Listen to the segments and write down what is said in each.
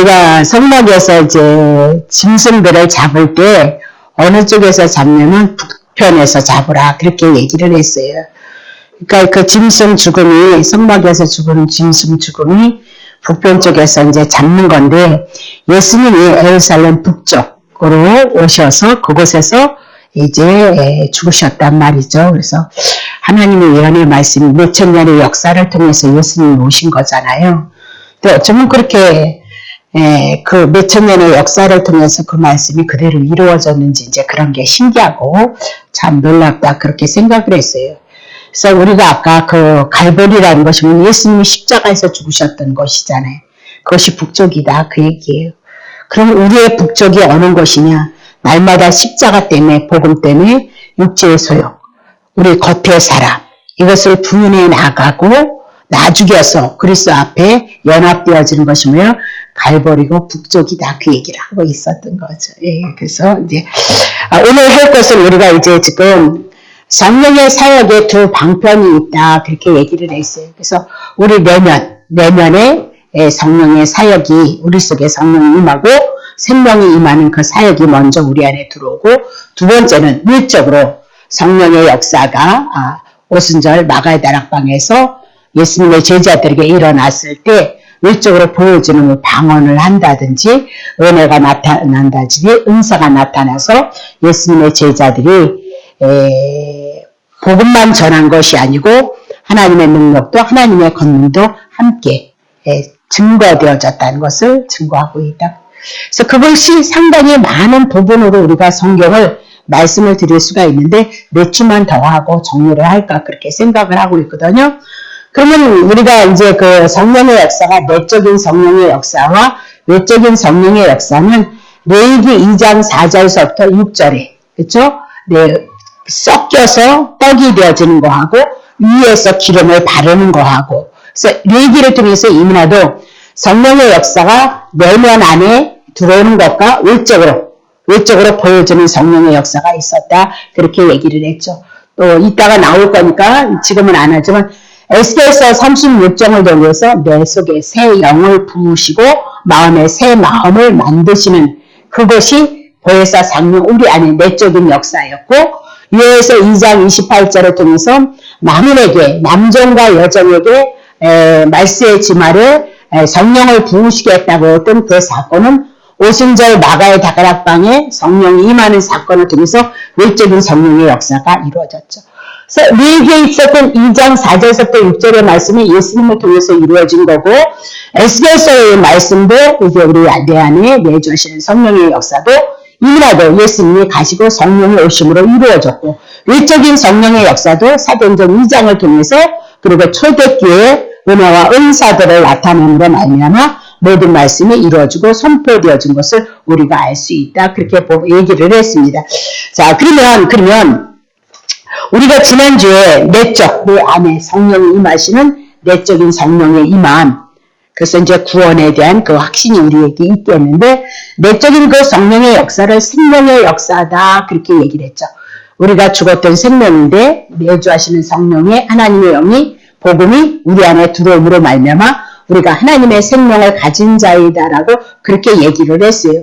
우리가 성막에서 이제 짐승들을 잡을 때 어느 쪽에서 잡냐면 북편에서 잡으라 그렇게 얘기를 했어요. 그러니까 그 짐승 죽음이 성막에서 죽은 짐승 죽음이 북편 쪽에서 이제 잡는 건데 예수님이 예루살렘 북쪽으로 오셔서 그곳에서 이제 죽으셨단 말이죠. 그래서 하나님의 예언의 말씀이 몇천 년의 역사를 통해서 예수님이 오신 거잖아요. 근데 어쩌면 그렇게 그 몇천 년의 역사를 통해서 그 말씀이 그대로 이루어졌는지 이제 그런 게 신기하고 참 놀랍다 그렇게 생각을 했어요. 그래서 우리가 아까 그 갈보리라는 것이 예수님이 십자가에서 죽으셨던 것이잖아요. 그것이 북쪽이다 그 얘기예요. 그럼 우리의 북쪽이 어느 곳이냐? 날마다 십자가 때문에 복음 때문에 육체의 소욕, 우리 겉의 사람 이것을 부인해 나가고 나 죽여서 그리스도 앞에 연합되어지는 것이 뭐예요? 갈보리고 북쪽이다 그 얘기를 하고 있었던 거죠. 예, 그래서 이제 오늘 할 것은 우리가 이제 지금 성령의 사역에 두 방편이 있다 그렇게 얘기를 했어요. 그래서 우리 내면에 성령의 사역이 우리 속에 성령이 임하고 생명이 임하는 그 사역이 먼저 우리 안에 들어오고 두 번째는 일적으로 성령의 역사가 오순절 마가의 다락방에서 예수님의 제자들에게 일어났을 때 일적으로 보여주는 방언을 한다든지 은혜가 나타난다든지 은사가 나타나서 예수님의 제자들이 복음만 전한 것이 아니고 하나님의 능력도 하나님의 권능도 함께 증거되어졌다는 것을 증거하고 있다. 그래서 그것이 상당히 많은 부분으로 우리가 성경을 말씀을 드릴 수가 있는데 몇 주만 더 하고 정리를 할까 그렇게 생각을 하고 있거든요. 그러면 우리가 이제 그 성령의 역사가 내적인 성령의 역사와 외적인 성령의 역사는 레위기 2장 4절서부터 6절에 그렇죠? 네, 섞여서 떡이 되어지는 거하고 위에서 기름을 바르는 거하고 그래서 레위기를 통해서 이민하도 성령의 역사가 내면 안에 들어오는 것과 외적으로 보여주는 성령의 역사가 있었다. 그렇게 얘기를 했죠. 또 이따가 나올 거니까 지금은 안 하지만 에스겔서 36장을 통해서 내 속에 새 영을 부으시고 마음에 새 마음을 만드시는 그것이 보혜사 성령 우리 안에 내적인 역사였고 요에서 2장 28절을 통해서 만민에게 남종과 여종에게 말세의 지말에 성령을 부으시겠다고 했던 그 사건은 오순절 마가의 다락방에 성령이 임하는 사건을 통해서 외적인 성령의 역사가 이루어졌죠. 그래서 레위기에 있었던 2장 4절부터 6절의 말씀이 예수님을 통해서 이루어진 거고 에스겔서의 말씀도 이제 우리 내 안에 내주시는 성령의 역사도 이미라도 예수님이 가시고 성령의 오심으로 이루어졌고 외적인 성령의 역사도 사도행전 2장을 통해서 그리고 초대교회의 은혜와 은사들을 나타냄으로 말미암아 모든 말씀이 이루어지고 선포되어진 것을 우리가 알 수 있다. 그렇게 얘기를 했습니다. 자, 그러면 우리가 지난주에 내적, 내 안에 성령이 임하시는 내적인 성령의 임함, 그래서 이제 구원에 대한 그 확신이 우리에게 있겠는데 내적인 그 성령의 역사를 생명의 역사다 그렇게 얘기를 했죠. 우리가 죽었던 생명인데 내주하시는 성령의 하나님의 영이 복음이 우리 안에 들어옴으로 말미암아 우리가 하나님의 생명을 가진 자이다라고 그렇게 얘기를 했어요.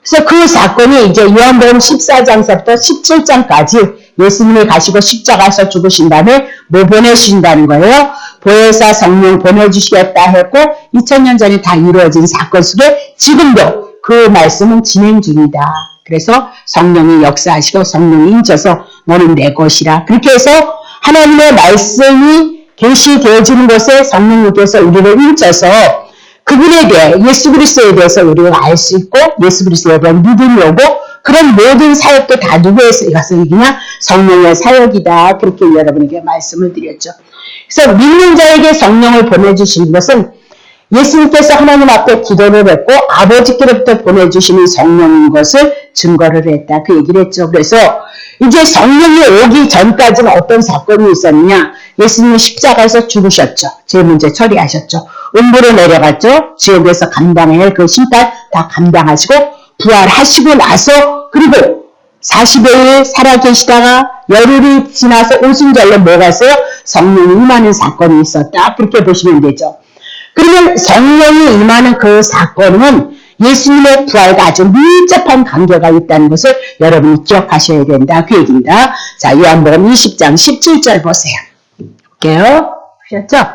그래서 그 사건이 이제 요한복음 14장서부터 17장까지 예수님이 가시고 십자가에서 죽으신 다음에 뭐 보내주신다는 거예요. 보혜사 성령 보내주시겠다 했고 2000년 전에 다 이루어진 사건 속에 지금도 그 말씀은 진행 중이다. 그래서 성령이 역사하시고 성령이 인쳐서 너는 내 것이라. 그렇게 해서 하나님의 말씀이 계시되어지는 것에 성령님께서 우리를 인쳐서 그분에 대해 예수 그리스도에 대해서 우리가 알 수 있고 예수 그리스도에 대한 믿음이 오고 그런 모든 사역도 다 누구의 사역이냐? 성령의 사역이다. 그렇게 여러분에게 말씀을 드렸죠. 그래서 믿는 자에게 성령을 보내주신 것은 예수님께서 하나님 앞에 기도를 했고 아버지께로부터 보내주시는 성령인 것을 증거를 했다. 그 얘기를 했죠. 그래서 이제 성령이 오기 전까지는 어떤 사건이 있었느냐. 예수님이 십자가에서 죽으셨죠. 제 문제 처리하셨죠. 음부로 내려갔죠. 지옥에서 감당해야 할 그 심판 다 감당하시고 부활하시고 나서 그리고 40여일 살아계시다가 열흘이 지나서 오순절로 모가서 성령이 임하는 사건이 있었다. 그렇게 보시면 되죠. 그러면 성령이 임하는 그 사건은 예수님의 부활과 아주 밀접한 관계가 있다는 것을 여러분이 기억하셔야 된다. 그 얘기입니다. 자, 요한복음 20장 17절 보세요. 볼게요. 보셨죠?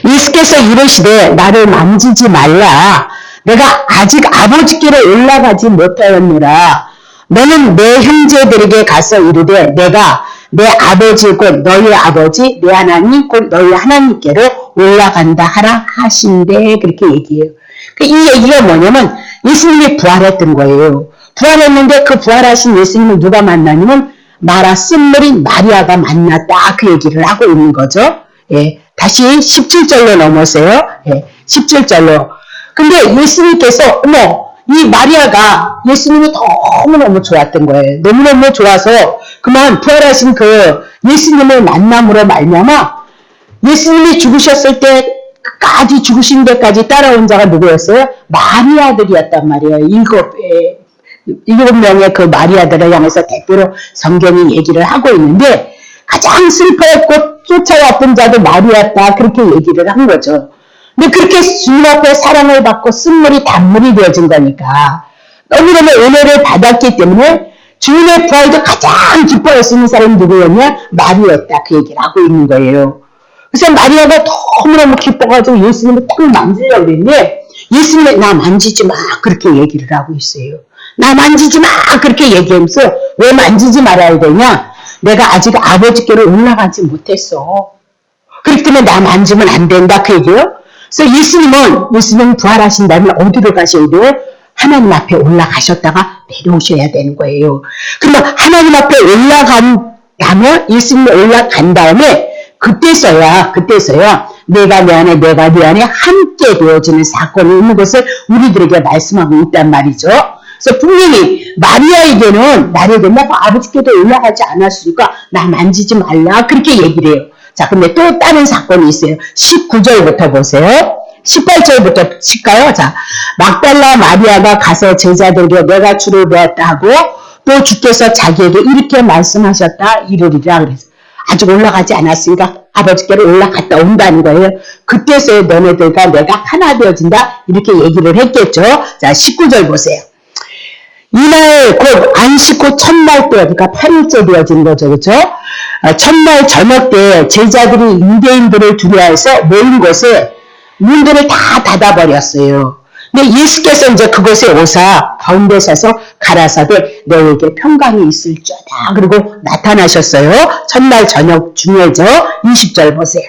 예수께서 이르시되 나를 만지지 말라. 내가 아직 아버지께로 올라가지 못하였노라. 너는 내 형제들에게 가서 이르되 내가 내 아버지 곧 너희 아버지 내 하나님 곧 너희 하나님께로 올라간다 하라 하신대. 그렇게 얘기해요. 이 얘기가 뭐냐면 예수님이 부활했던 거예요. 부활했는데 그 부활하신 예수님을 누가 만나냐면 마라 쓴물인 마리아가 만났다. 그 얘기를 하고 있는 거죠. 예, 다시 17절로 넘어오세요. 예, 17절로. 근데 예수님께서 이 마리아가 예수님이 너무너무 좋았던 거예요. 너무너무 좋아서 그만 부활하신 그 예수님을 만남으로 말미암아 예수님이 죽으셨을 때까지 죽으신 데까지 따라온 자가 누구였어요? 마리아들이었단 말이에요. 일곱 명의 그 마리아들을 향해서 대표로 성경이 얘기를 하고 있는데 가장 슬퍼했고 쫓아왔던 자도 마리아다. 그렇게 얘기를 한 거죠. 근데 그렇게 주님 앞에 사랑을 받고 쓴물이 단물이 되어진 거니까 너무너무 은혜를 받았기 때문에 주님의 부활도 가장 기뻐했는 사람이 누구였냐? 마리아였다. 그 얘기를 하고 있는 거예요. 그래서 마리아가 너무너무 기뻐가지고 예수님을 딱 만지려고 그랬는데 예수님이 나 만지지 마. 그렇게 얘기를 하고 있어요. 나 만지지 마. 그렇게 얘기하면서 왜 만지지 말아야 되냐? 내가 아직 아버지께로 올라가지 못했어. 그렇기 때문에 나 만지면 안 된다. 그 얘기예요. 그래서 예수님 부활하신 다음에 어디로 가셔야 돼요? 하나님 앞에 올라가셨다가 내려오셔야 되는 거예요. 그러면 하나님 앞에 올라간 다음에 예수님이 올라간 다음에 그때서야 내가 내 안에 내가 네 안에 함께 되어지는 사건이 있는 것을 우리들에게 말씀하고 있단 말이죠. 그래서 분명히 마리아에게는 내가 아버지께도 올라가지 않았으니까 나 만지지 말라. 그렇게 얘기를 해요. 자, 근데 또 다른 사건이 있어요. 19절부터 보세요. 18절부터 칠까요? 자, 막달라 마리아가 가서 제자들에게 내가 주를 보았다 하고 또 주께서 자기에게 이렇게 말씀하셨다 이르리라. 그래서 아직 올라가지 않았으니까 아버지께로 올라갔다 온다는 거예요. 그때서야 너네들과 내가 하나 되어진다. 이렇게 얘기를 했겠죠. 자, 19절 보세요. 이날 곧 안식 후 첫날 때, 그러니까 8일째 되어진 거죠. 그렇죠? 첫날 저녁 때 제자들이 유대인들을 두려워해서 모인 곳에 문들을 다 닫아버렸어요. 근데 예수께서 이제 그곳에 오사 가운데 서서 가라사대 너에게 평강이 있을지어다. 그리고 나타나셨어요. 첫날 저녁 중에죠. 20절 보세요.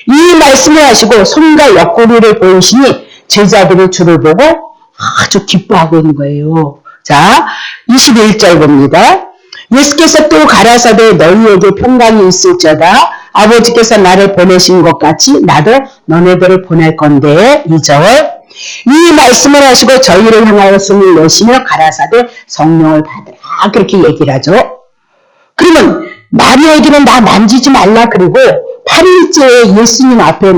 이 말씀을 하시고 손과 옆구리를 보이시니 제자들이 주를 보고 아주 기뻐하고 있는 거예요. 자, 21절 봅니다. 예수께서 또 가라사대 너희에게 평강이 있을지어다. 아버지께서 나를 보내신 것 같이 나도 너네들을 보낼 건데 2절. 이 말씀을 하시고 저희를 향하여 숨을 내쉬며 가라사대 성령을 받으라. 그렇게 얘기를 하죠. 그러면 마리아에게는 나 만지지 말라. 그리고 8일째에 예수님 앞에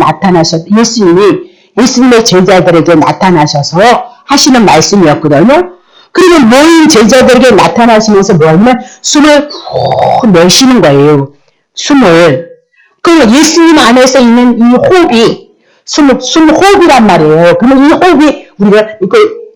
예수님의 제자들에게 나타나셔서 하시는 말씀이었거든요. 그러면 모인 제자들에게 나타나시면서 뭐냐면 숨을 푹 내쉬는 거예요. 숨을. 그 예수님 안에서 있는 이 호흡이 숨 호흡이란 말이에요. 그러면 이 호흡이 우리가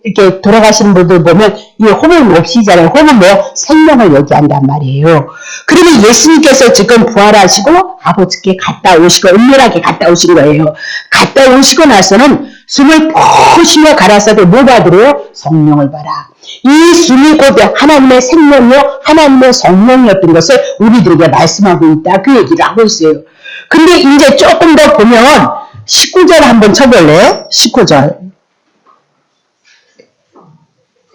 이렇게 돌아가시는 분들 보면 이 호흡을 못 쉬잖아요. 호흡은 생명을 얘기한단 말이에요. 그러면 예수님께서 지금 부활하시고 아버지께 갔다 오시고 은밀하게 갔다 오신 거예요. 갔다 오시고 나서는 숨을 푹 쉬며 가라사대 뭐 받으래요? 성령을 봐라. 이 숨이 곧 하나님의 생명이요 하나님의 성령이었던 것을 우리들에게 말씀하고 있다. 그 얘기를 하고 있어요. 근데 이제 조금 더 보면 19절 한번 쳐볼래요? 19절.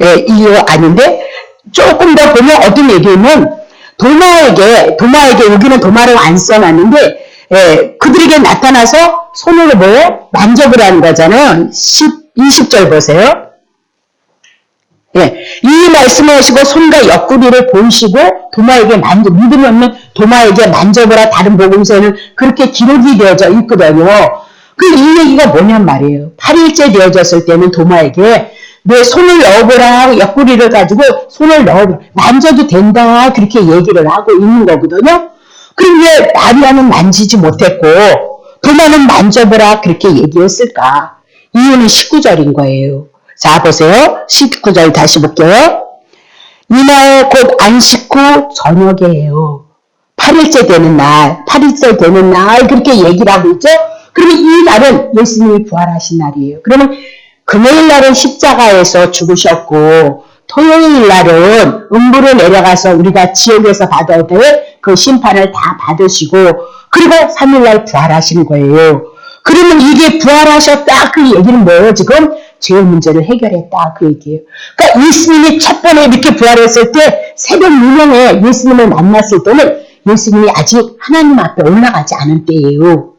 예, 이거 아닌데 조금 더 보면 어떤 얘기냐면 도마에게 여기는 도마를 안 써놨는데 그들에게 나타나서 손으로 만져보라는 거잖아요. 20절 보세요. 예, 이 말씀을 하시고 손과 옆구리를 보이시고 도마에게 믿음이 없는 도마에게 만져보라. 다른 복음서에는 그렇게 기록이 되어져 있거든요. 이 얘기가 뭐냔 말이에요. 8일째 되어졌을 때는 도마에게 내 손을 넣어보라. 옆구리를 가지고 손을 넣어보라. 만져도 된다. 그렇게 얘기를 하고 있는 거거든요. 그럼 왜 마리아는 만지지 못했고 도마는 만져보라. 그렇게 얘기했을까? 이유는 19절인 거예요. 자, 보세요. 19절 다시 볼게요. 이날 곧 안식 후 저녁이에요. 8일째 되는 날, 8일째 되는 날 그렇게 얘기를 하고 있죠. 그러면 이 날은 예수님이 부활하신 날이에요. 그러면 금요일 날은 십자가에서 죽으셨고 토요일 날은 음부로 내려가서 우리가 지옥에서 받아야 될 그 심판을 다 받으시고 그리고 3일 날 부활하신 거예요. 그러면 이게 부활하셨다 그 얘기는 뭐예요? 지금 죄의 문제를 해결했다 그 얘기예요. 그러니까 예수님이 첫 번에 이렇게 부활했을 때 새벽 유명에 예수님을 만났을 때는 예수님이 아직 하나님 앞에 올라가지 않은 때예요.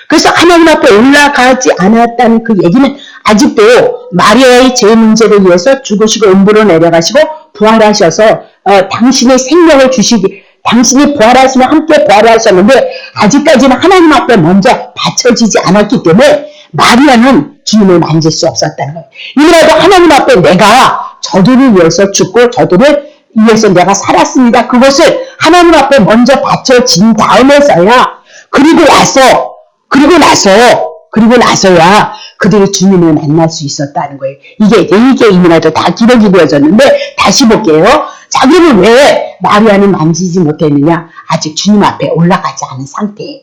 그래서 하나님 앞에 올라가지 않았다는 그 얘기는 아직도 마리아의 죄 문제를 위해서 죽으시고 음부로 내려가시고 부활하셔서 당신의 생명을 주시기 당신이 부활하시면 함께 부활하셨는데 아직까지는 하나님 앞에 먼저 바쳐지지 않았기 때문에 마리아는 주님을 만질 수 없었다는 거예요. 이라도 하나님 앞에 내가 저들을 위해서 죽고 저들을 위해서 내가 살았습니다. 그것을 하나님 앞에 먼저 바쳐진 다음에서야 그리고 나서야 그들이 주님을 만날 수 있었다는 거예요. 이게 이미라도 다 기록이 되어졌는데 다시 볼게요. 자, 그러면 왜 마리아는 만지지 못했느냐? 아직 주님 앞에 올라가지 않은 상태예요.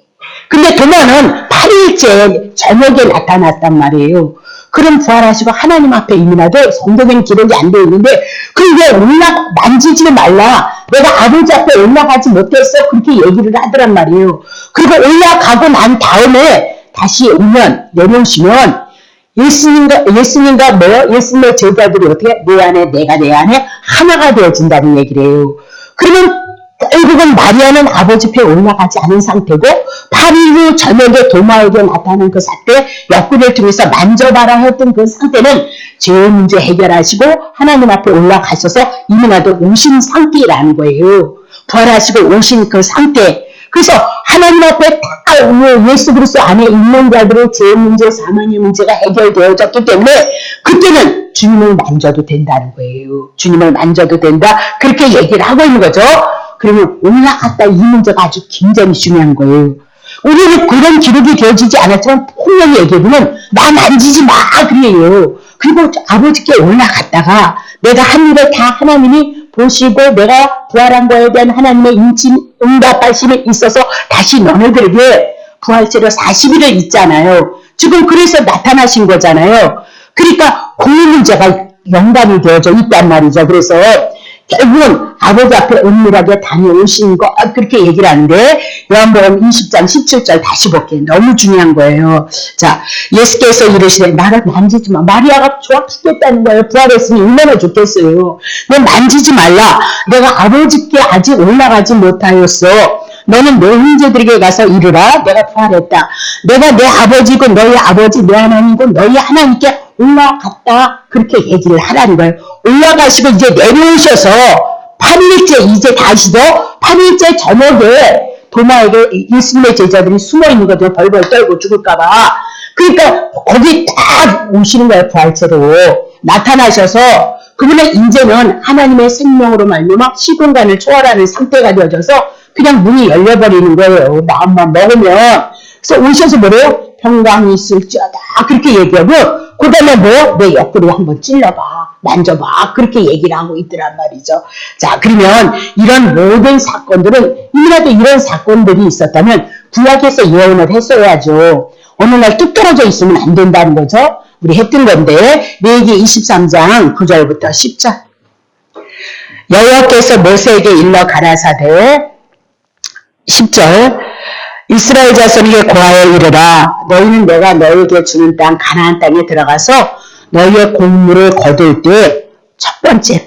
근데 도마는 8일째 저녁에 나타났단 말이에요. 그럼 부활하시고 하나님 앞에 이미라도 성경에는 기록이 안 되어 있는데 그게 만지지 말라. 내가 아버지 앞에 올라가지 못했어. 그렇게 얘기를 하더란 말이에요. 그리고 올라가고 난 다음에 다시 내려오시면 예수님과 예수님의 제자들이 어떻게 내 안에 내가 내 안에 하나가 되어진다는 얘기를 해요. 그러면 결국은 마리아는 아버지 앞에 올라가지 않은 상태고 8일 후 저녁에 도마에게 나타난 그 사태 옆구리를 통해서 만져봐라 했던 그 상태는 죄의 문제 해결하시고 하나님 앞에 올라가셔서 이민아도 오신 상태라는 거예요. 부활하시고 오신 그 상태. 그래서 하나님 앞에 다 예수 그리스도 안에 있는 자들의 죄 문제, 사망의 문제가 해결되어졌기 때문에 그때는 주님을 만져도 된다는 거예요. 주님을 만져도 된다. 그렇게 얘기를 하고 있는 거죠. 그러면 올라갔다 이 문제가 아주 굉장히 중요한 거예요. 우리는 그런 기록이 되어지지 않았지만 분명히 얘기해보면 나 만지지 마 그래요. 그리고 아버지께 올라갔다가 내가 한 일을 다 하나님이 보시고 내가 부활한 거에 대한 하나님의 응답하심이 있어서 다시 너네들에게 부활체로 40일을 있잖아요. 지금 그래서 나타나신 거잖아요. 그러니까 그 문제가 연관이 되어져 있단 말이죠. 그래서 결국은 아버지 앞에 은밀하게 다녀오신 거 그렇게 얘기를 하는데 요한복음 20장 17절 다시 볼게요. 너무 중요한 거예요. 자, 예수께서 이르시되 나를 만지지 마. 마리아가 좋아 죽겠다는 거예요. 부활했으니 얼마나 좋겠어요. 너 만지지 말라. 내가 아버지께 아직 올라가지 못하였어. 너는 내 형제들에게 가서 이르라. 내가 부활했다. 내가 내 아버지고 너희 아버지 내 하나님이고 너희 하나님께 올라갔다. 그렇게 얘기를 하라는 거예요. 올라가시고 이제 내려오셔서 8일째 이제 다시도 8일째 저녁에 도마에게 예수님의 제자들이 숨어있는 거죠. 벌벌 떨고 죽을까봐. 그러니까 거기 딱 오시는 거예요. 부활체로 나타나셔서 그분의 이제는 하나님의 생명으로 말미암아 시공간을 초월하는 상태가 되어져서 그냥 문이 열려버리는 거예요. 마음만 먹으면. 그래서 오셔서 뭐래요? 평강이 있을지어다. 그렇게 얘기하고 그 다음에 내 옆구리 한번 찔러봐. 만져봐. 그렇게 얘기를 하고 있더란 말이죠. 자, 그러면 이런 모든 사건들은 이라도 이런 사건들이 있었다면 구약에서 예언을 했어야죠. 어느 날 뚝 떨어져 있으면 안 된다는 거죠. 우리 했던 건데 레위기 23장 9절부터 10절 여호와께서 모세에게 일러 가라사대 10절 이스라엘 자손에게 고하여 이르라 너희는 내가 너희에게 주는 땅 가나안 땅에 들어가서 너희의 곡물을 거둘 때 첫 번째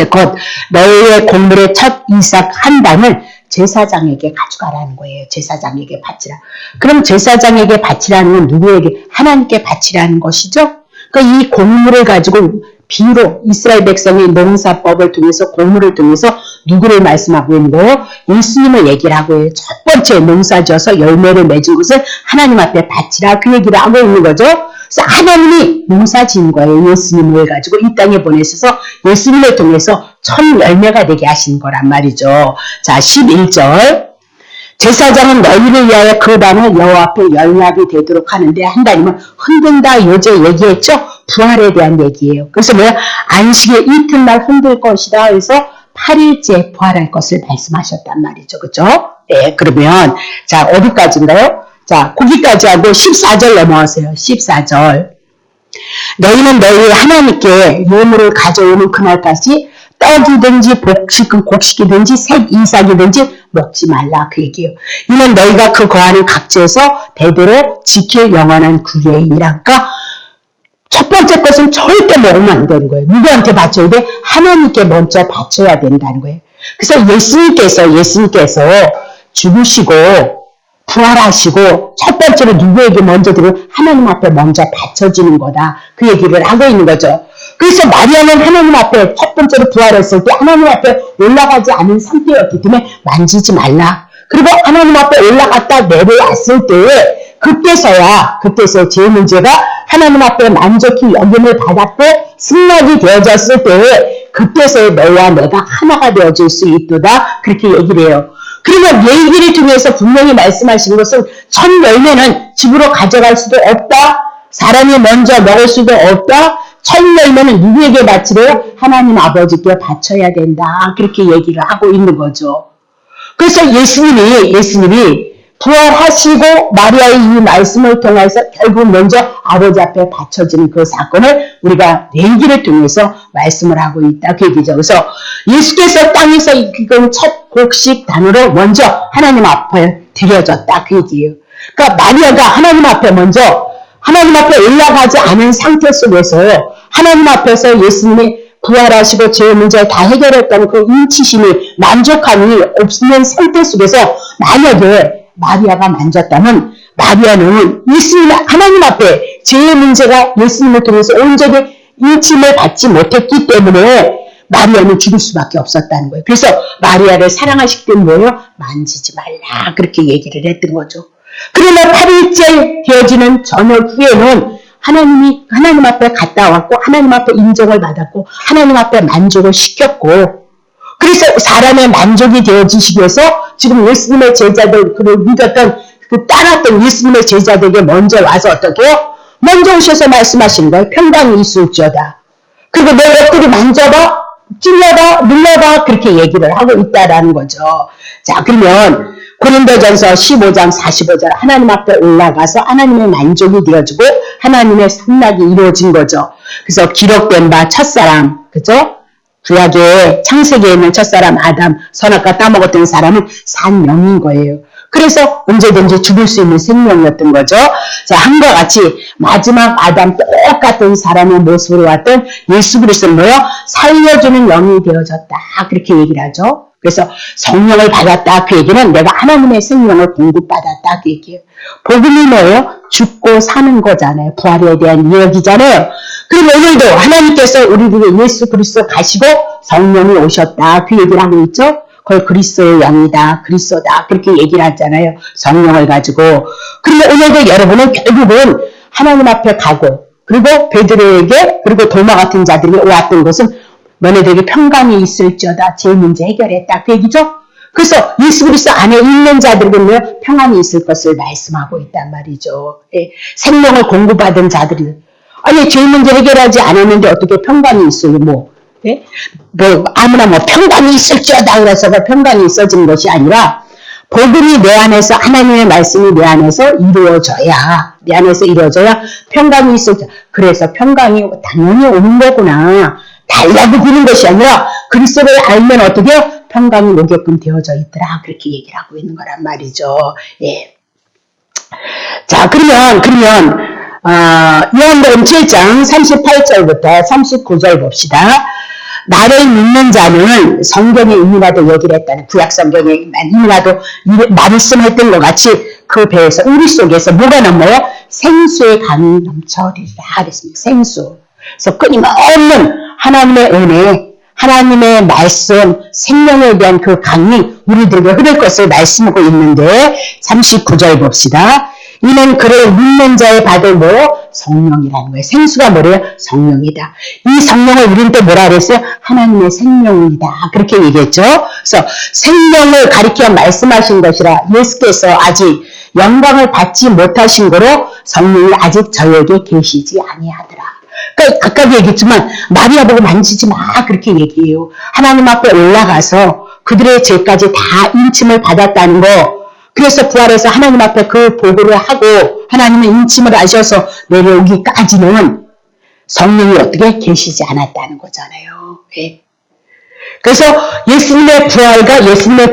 것 너희의 곡물의 첫 이삭 한 단을 제사장에게 가져가라는 거예요. 제사장에게 바치라. 그럼 제사장에게 바치라는 건 누구에게? 하나님께 바치라는 것이죠. 그러니까 이 곡물을 가지고 비로 이스라엘 백성의 농사법을 통해서 곡물을 통해서 누구를 말씀하고 있는 거예요? 예수님을 얘기를 하고 있어요. 첫 번째 농사지어서 열매를 맺은 것을 하나님 앞에 바치라 그 얘기를 하고 있는 거죠. 그래서 하나님이 농사 지은 거예요. 예수님을 가지고 이 땅에 보내셔서 예수님을 통해서 첫 열매가 되게 하신 거란 말이죠. 자, 11절 제사장은 너희를 위하여 그 밤을 여호와 앞에 연락이 되도록 하는데 하나님은 흔든다 요제 얘기했죠. 부활에 대한 얘기예요. 그래서 뭐야? 안식일 이튿날 흔들 것이다. 그래서 8일째 부활할 것을 말씀하셨단 말이죠. 그죠? 네, 그러면 자 어디까지인가요? 자 거기까지 하고 14절 넘어가세요. 14절. 너희는 너희 하나님께 예물을 가져오는 그날까지 떡이든지 곡식이든지 색 이삭이든지 먹지 말라 그 얘기예요. 이는 너희가 그 거하는 각지에서 대대로 지킬 영원한 규례이니라. 그러니까 첫 번째 것은 절대 먹으면 안 되는 거예요. 누구한테 바쳐야 돼? 하나님께 먼저 바쳐야 된다는 거예요. 그래서 예수님께서 죽으시고 부활하시고 첫 번째로 누구에게 먼저 드리고 하나님 앞에 먼저 바쳐지는 거다. 그 얘기를 하고 있는 거죠. 그래서 마리아는 하나님 앞에 첫 번째로 부활했을 때 하나님 앞에 올라가지 않은 상태였기 때문에 만지지 말라. 그리고 하나님 앞에 올라갔다 내려왔을 때에 그때서야 제일 문제가 하나님 앞에 만족히 여김을 받았고 승낙이 되어졌을 때에 그때서야 너와 내가 하나가 되어질 수 있도다. 그렇게 얘기를 해요. 그러면 얘기를 통해서 분명히 말씀하신 것은 첫 열매는 집으로 가져갈 수도 없다. 사람이 먼저 먹을 수도 없다. 첫 열매는 누구에게 바치래요? 하나님 아버지께 바쳐야 된다. 그렇게 얘기를 하고 있는 거죠. 그래서 예수님이 부활하시고 마리아의 이 말씀을 통해서 결국 먼저 아버지 앞에 바쳐지는 그 사건을 우리가 내기를 통해서 말씀을 하고 있다. 그 얘기죠. 그래서 예수께서 땅에서 이끈 첫 곡식 단으로 먼저 하나님 앞에 드려졌다. 그 얘기예요. 그러니까 마리아가 하나님 앞에 올라가지 않은 상태 속에서 하나님 앞에서 예수님이 부활하시고 죄의 문제를 다 해결했다는 그 인치심이 만족함이 없는 상태 속에서 만약에 마리아가 만졌다면 마리아는 하나님 앞에 죄의 문제가 예수님을 통해서 온전히 인침을 받지 못했기 때문에 마리아는 죽을 수밖에 없었다는 거예요. 그래서 마리아를 사랑하시기 때문에 뭐예요? 만지지 말라. 그렇게 얘기를 했던 거죠. 그러나 8일째 되어지는 저녁 후에는 하나님 앞에 갔다 왔고 하나님 앞에 인정을 받았고 하나님 앞에 만족을 시켰고 그래서 사람의 만족이 되어지시기 위해서 지금 예수님의 제자들 그를 믿었던 따랐던 예수님의 제자들에게 먼저 와서 어떻게 해요? 먼저 오셔서 말씀하시는 거예요. 평강이 있을지어다. 그리고 내 옆구리 만져봐, 찔러봐, 눌러봐 그렇게 얘기를 하고 있다라는 거죠. 자 그러면 고린도전서 15장 45절 하나님 앞에 올라가서 하나님의 만족이 되어지고 하나님의 승낙이 이루어진 거죠. 그래서 기록된 바 첫사람, 그죠? 구약의 창세기에 있는 첫사람 아담, 선악과 따먹었던 사람은 산 영인 거예요. 그래서 언제든지 죽을 수 있는 생명이었던 거죠. 자, 한과 같이 마지막 아담 똑같은 사람의 모습으로 왔던 예수 그리스도는 뭐예요? 살려주는 영이 되어졌다. 그렇게 얘기를 하죠. 그래서 성령을 받았다. 그 얘기는 내가 하나님의 생명을 공급받았다. 그 얘기예요. 복음이 뭐예요? 죽고 사는 거잖아요. 부활에 대한 이야기잖아요. 그리고 오늘도 하나님께서 우리에게 예수 그리스도 가시고 성령이 오셨다. 그 얘기를 하고 있죠. 그걸 그리스도의 영이다. 그리스도다. 그렇게 얘기를 하잖아요. 성령을 가지고. 그리고 오늘도 여러분은 결국은 하나님 앞에 가고 그리고 베드로에게 그리고 도마 같은 자들이 왔던 것은 너네들에게 평강이 있을지어다. 제 문제 해결했다. 그 얘기죠. 그래서 예수 그리스도 안에 있는 자들은 평안이 있을 것을 말씀하고 있단 말이죠. 예. 생명을 공급받은 자들이 아니 죄 문제 해결하지 않았는데 어떻게 평강이 있어요? 예? 아무나 평강이 있을지어다 그래서 평강이 있어지는 것이 아니라 복음이 내 안에서 하나님의 말씀이 내 안에서 이루어져야 평강이 있을지어다. 그래서 평강이 당연히 오는 거구나. 달라고 비는 것이 아니라 그리스도를 알면 어떻게 평강이 오게끔 되어져 있더라. 그렇게 얘기를 하고 있는 거란 말이죠. 예. 자, 그러면 요한복음 7장 38절부터 39절 봅시다. 나를 믿는 자는 성경에 이미라도 얘기를 했다는 구약 성경에 이미라도 말씀했던 것 같이 그 배에서 우리 속에서 뭐가 넘어요? 생수의 강이 넘쳐리라 그랬습니다. 생수. 그래서 끊임없는 하나님의 은혜, 하나님의 말씀, 생명에 대한 그 강이 우리들에게 흐를 것을 말씀하고 있는데 39절 봅시다. 이는 그를 믿는 자의 받을 뭐 성령이라는 거예요. 생수가 뭐래요? 성령이다. 이 성령을 우리는 또 뭐라 그랬어요? 하나님의 생명이다. 그렇게 얘기했죠. 그래서 생명을 가리켜 말씀하신 것이라 예수께서 아직 영광을 받지 못하신 거로 성령이 아직 저에게 계시지 아니하더라. 그러니까 아까도 얘기했지만 마리아 보고 만지지 마 그렇게 얘기해요. 하나님 앞에 올라가서 그들의 죄까지 다 인침을 받았다는 거. 그래서 부활해서 하나님 앞에 그 보고를 하고 하나님의 인침을 하셔서 내려오기까지는 성령이 어떻게 계시지 않았다는 거잖아요. 네. 그래서 예수님의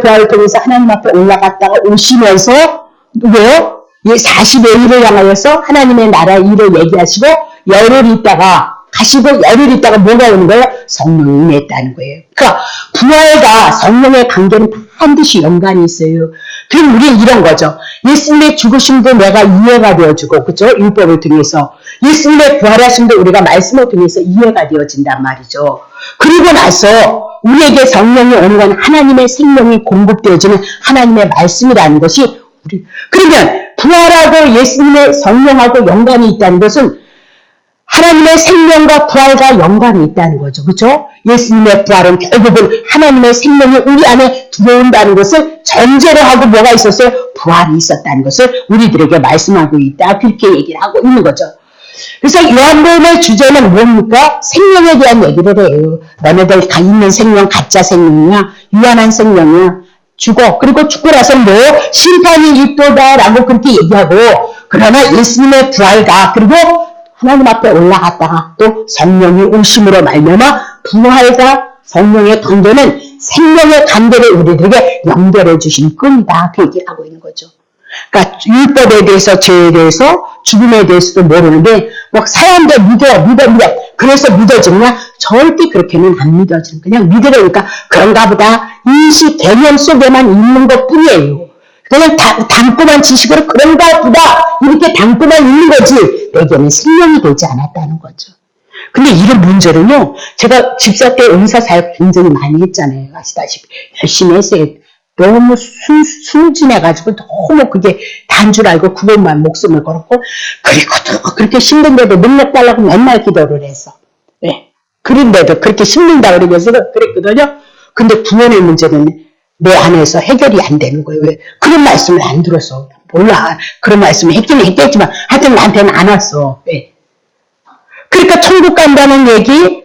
부활을 통해서 하나님 앞에 올라갔다가 오시면서 왜요? 40의 일을 향하여서 하나님의 나라의 일을 얘기하시고 열흘 있다가 가시고 열흘 있다가 뭐가 오는 거예요? 성령이 임했다는 거예요. 그러니까 부활과 성령의 관계는 반드시 연관이 있어요. 그럼 우리는 이런 거죠. 예수님의 죽으심도 내가 이해가 되어지고 그죠? 율법을 통해서 예수님의 부활하심도 우리가 말씀을 통해서 이해가 되어진단 말이죠. 그리고 나서 우리에게 성령이 오는 건 하나님의 생명이 공급되어지는 하나님의 말씀이라는 것이 그러면 부활하고 예수님의 성령하고 연관이 있다는 것은 하나님의 생명과 부활과 연관이 있다는 거죠. 그렇죠? 예수님의 부활은 결국은 하나님의 생명이 우리 안에 들어온다는 것을 전제로 하고 뭐가 있었어요? 부활이 있었다는 것을 우리들에게 말씀하고 있다. 그렇게 얘기를 하고 있는 거죠. 그래서 요한복음의 주제는 뭡니까? 생명에 대한 얘기를 해요. 너네들 다 있는 생명, 가짜 생명이야? 유한한 생명이야? 죽어. 그리고 죽고 나서 뭐 심판이 있도다라고 그렇게 얘기하고 그러나 예수님의 부활과 그리고 하나님 앞에 올라갔다가 또 성령이 오심으로 말미암아 부활과 성령의 관계는 생명의 관계를 우리들에게 연결해 주신 끈이다. 그 얘기를 하고 있는 거죠. 그러니까 율법에 대해서 죄에 대해서 죽음에 대해서도 모르는데 막 사람들 믿어. 그래서 믿어지냐? 절대 그렇게는 안 믿어지는. 그냥 믿으려니까 그런가 보다 인식 개념 속에만 있는 것뿐이에요. 그냥 담고만 지식으로 그런가 보다 이렇게 담고만 있는 거지 내게는 생명이 되지 않았다는 거죠. 근데 이런 문제는요. 제가 집사 때 은사사역 굉장히 많이 했잖아요. 아시다시피 열심히 했어요. 너무 순진해가지고 너무 그게 단 줄 알고 그것만 목숨을 걸었고 그리고도 그렇게 힘든데도 능력 달라고 맨날 기도를 했어. 네. 그런데도 그렇게 힘든다 그러면서 그랬거든요. 근데 구원의 문제는 내 안에서 해결이 안 되는 거예요. 왜? 그런 말씀을 안 들어서. 몰라. 그런 말씀을 했기는 했겠지만 하여튼 나한테는 안 왔어. 왜? 그러니까 천국 간다는 얘기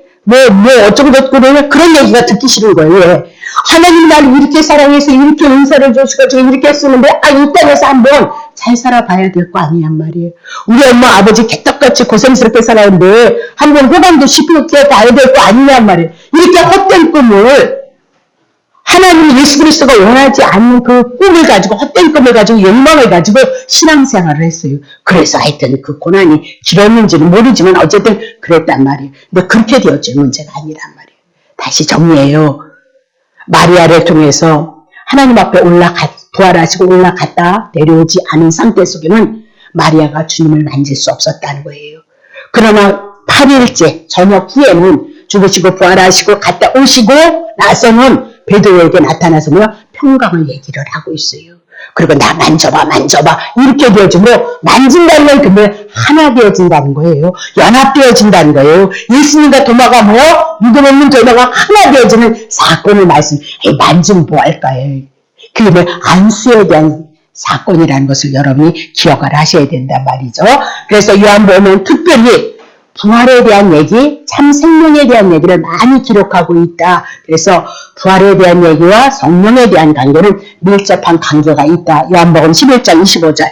어쩌고 그런 얘기가 듣기 싫은 거예요. 왜? 하나님 나를 이렇게 사랑해서 이렇게 은사를 주셔가지고 이렇게 쓰는데 이 땅에서 한번 잘 살아봐야 될 거 아니냔 말이에요. 우리 엄마 아버지 개떡같이 고생스럽게 살았는데 한번 호강도 쉽게 봐야 될 거 아니냔 말이에요. 이렇게 헛된 꿈을 하나님 예수 그리스도가 원하지 않는 그 꿈을 가지고 헛된 꿈을 가지고 욕망을 가지고 신앙생활을 했어요. 그래서 하여튼 그 고난이 길었는지는 모르지만 어쨌든 그랬단 말이에요. 근데 그렇게 되었죠. 문제가 아니란 말이에요. 다시 정리해요. 마리아를 통해서 하나님 앞에 부활하시고 올라갔다 내려오지 않은 상태 속에는 마리아가 주님을 만질 수 없었다는 거예요. 그러나 8일째 저녁 후에는 죽으시고 부활하시고 갔다 오시고 나서는 베드로에게 나타나서 평강을 얘기를 하고 있어요. 그리고 나 만져봐 이렇게 되어지므로 만진다는 건 그러면 하나 되어진다는 거예요. 연합되어진다는 거예요. 예수님과 도마가 믿음 없는 도마가 하나 되어지는 사건을 만지면 뭐 할까요? 그게 안수에 대한 사건이라는 것을 여러분이 기억을 하셔야 된단 말이죠. 그래서 요한복음은 특별히 부활에 대한 얘기, 참 생명에 대한 얘기를 많이 기록하고 있다. 그래서 부활에 대한 얘기와 성령에 대한 관계는 밀접한 관계가 있다. 요한복음 11장 25절.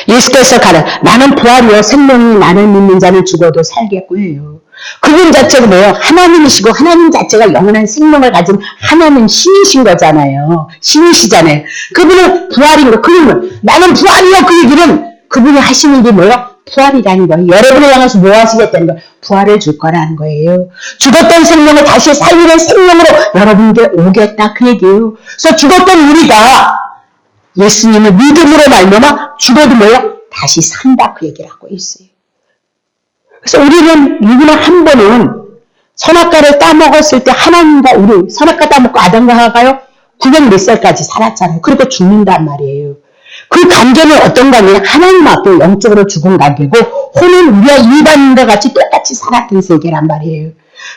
예수께서 가라. 나는 부활이요 생명이 나를 믿는 자는 죽어도 살겠고 해요. 그분 자체가 뭐예요? 하나님이시고 하나님 자체가 영원한 생명을 가진 하나님 신이신 거잖아요. 신이시잖아요. 그분은 부활인 거. 그러면 나는 부활이요 그 얘기는 그분이 하시는 게 뭐예요? 부활이라는 거예요. 여러분을 향해서 뭐 하시겠다는 거예요? 부활을 줄 거라는 거예요. 죽었던 생명을 다시 살리는 생명으로 여러분에게 오겠다 그 얘기예요. 그래서 죽었던 우리가 예수님을 믿음으로 말미암아 죽어도 뭐예요? 다시 산다 그 얘기를 하고 있어요. 그래서 우리는 누구나 한 번은 선악과를 따먹었을 때 하나님과 우리 선악과 따먹고 아담과 하와가요 900 몇 살까지 살았잖아요. 그리고 죽는단 말이에요. 그 관계는 어떤 관계냐? 하나님 앞에 영적으로 죽은 관계고 혼은 우리와 일반인과 같이 똑같이 살았던 세계란 말이에요.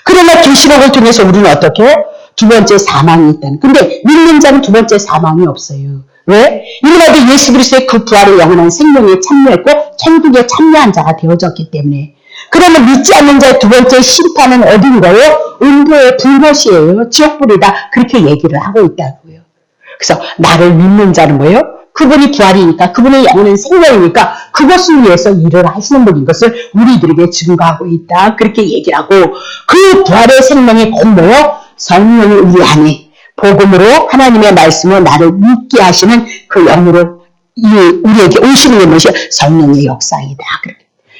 그러나 계시록을 통해서 우리는 어떻게 해요? 두 번째 사망이 있다는. 근데 믿는 자는 두 번째 사망이 없어요. 왜? 이르라도 예수 그리스도의 그 부활의 영원한 생명에 참여했고 천국에 참여한 자가 되어졌기 때문에. 그러면 믿지 않는 자의 두 번째 심판은 어딘 거예요? 음부의 불못이에요. 지옥불이다. 그렇게 얘기를 하고 있다고요. 그래서 나를 믿는 자는 뭐예요? 그분이 부활이니까, 그분의 영원한 생명이니까 그것을 위해서 일을 하시는 분인 것을 우리들에게 증거하고 있다. 그렇게 얘기를 하고, 그 부활의 생명이 곧 뭐예요? 성령이 우리 안에 복음으로 하나님의 말씀으로 나를 믿게 하시는 그 영으로 우리에게 오시는 게 무엇이요? 성령의 역사이다.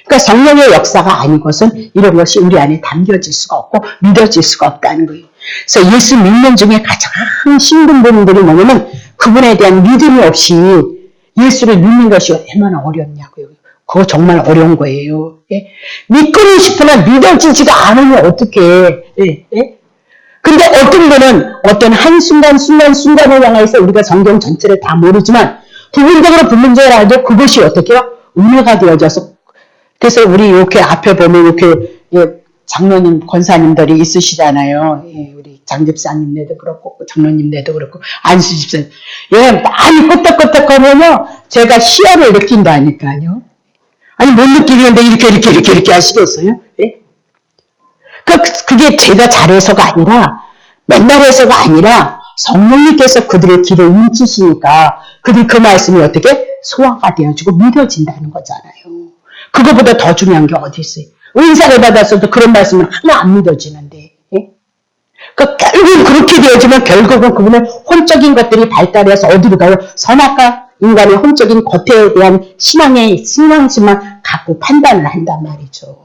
그러니까 성령의 역사가 아닌 것은 이런 것이 우리 안에 담겨질 수가 없고 믿어질 수가 없다는 거예요. 그래서 예수 믿는 중에 가장 힘든 분들이 뭐냐면 그분에 대한 믿음이 없이 예수를 믿는 것이 얼마나 어렵냐고요. 그거 정말 어려운 거예요. 예? 믿고는 싶으나 믿어지지가 않으면 어떡해. 예? 예? 근데 어떤 분은 어떤 순간을 향해서 우리가 성경 전체를 다 모르지만 부분적으로 분문적으로 알도 그것이 어떻게 해요? 은혜가 되어져서. 그래서 우리 이렇게 앞에 보면 이렇게 장로님, 권사님들이 있으시잖아요. 예, 우리 장집사님네도 그렇고 장로님네도 그렇고 안수집사님. 예, 많이 끄떡끄떡하면요 제가 희열을 느낀다니까요. 아니 못 느끼는데 이렇게 하시겠어요? 예? 그게 제가 잘해서가 아니라 맨날 해서가 아니라 성령님께서 그들의 길을 인치시니까 그들 그 말씀이 어떻게 소화가 되어지고 믿어진다는 거잖아요. 그거보다 더 중요한 게 어디 있어요? 은사를 받았어도 그런 말씀은 하나 안 믿어지는데. 예? 결국은 그렇게 되어지면 결국은 그분은 혼적인 것들이 발달해서 어디로 가요? 선악과 인간의 혼적인 겉에 대한 신앙심만 갖고 판단을 한단 말이죠.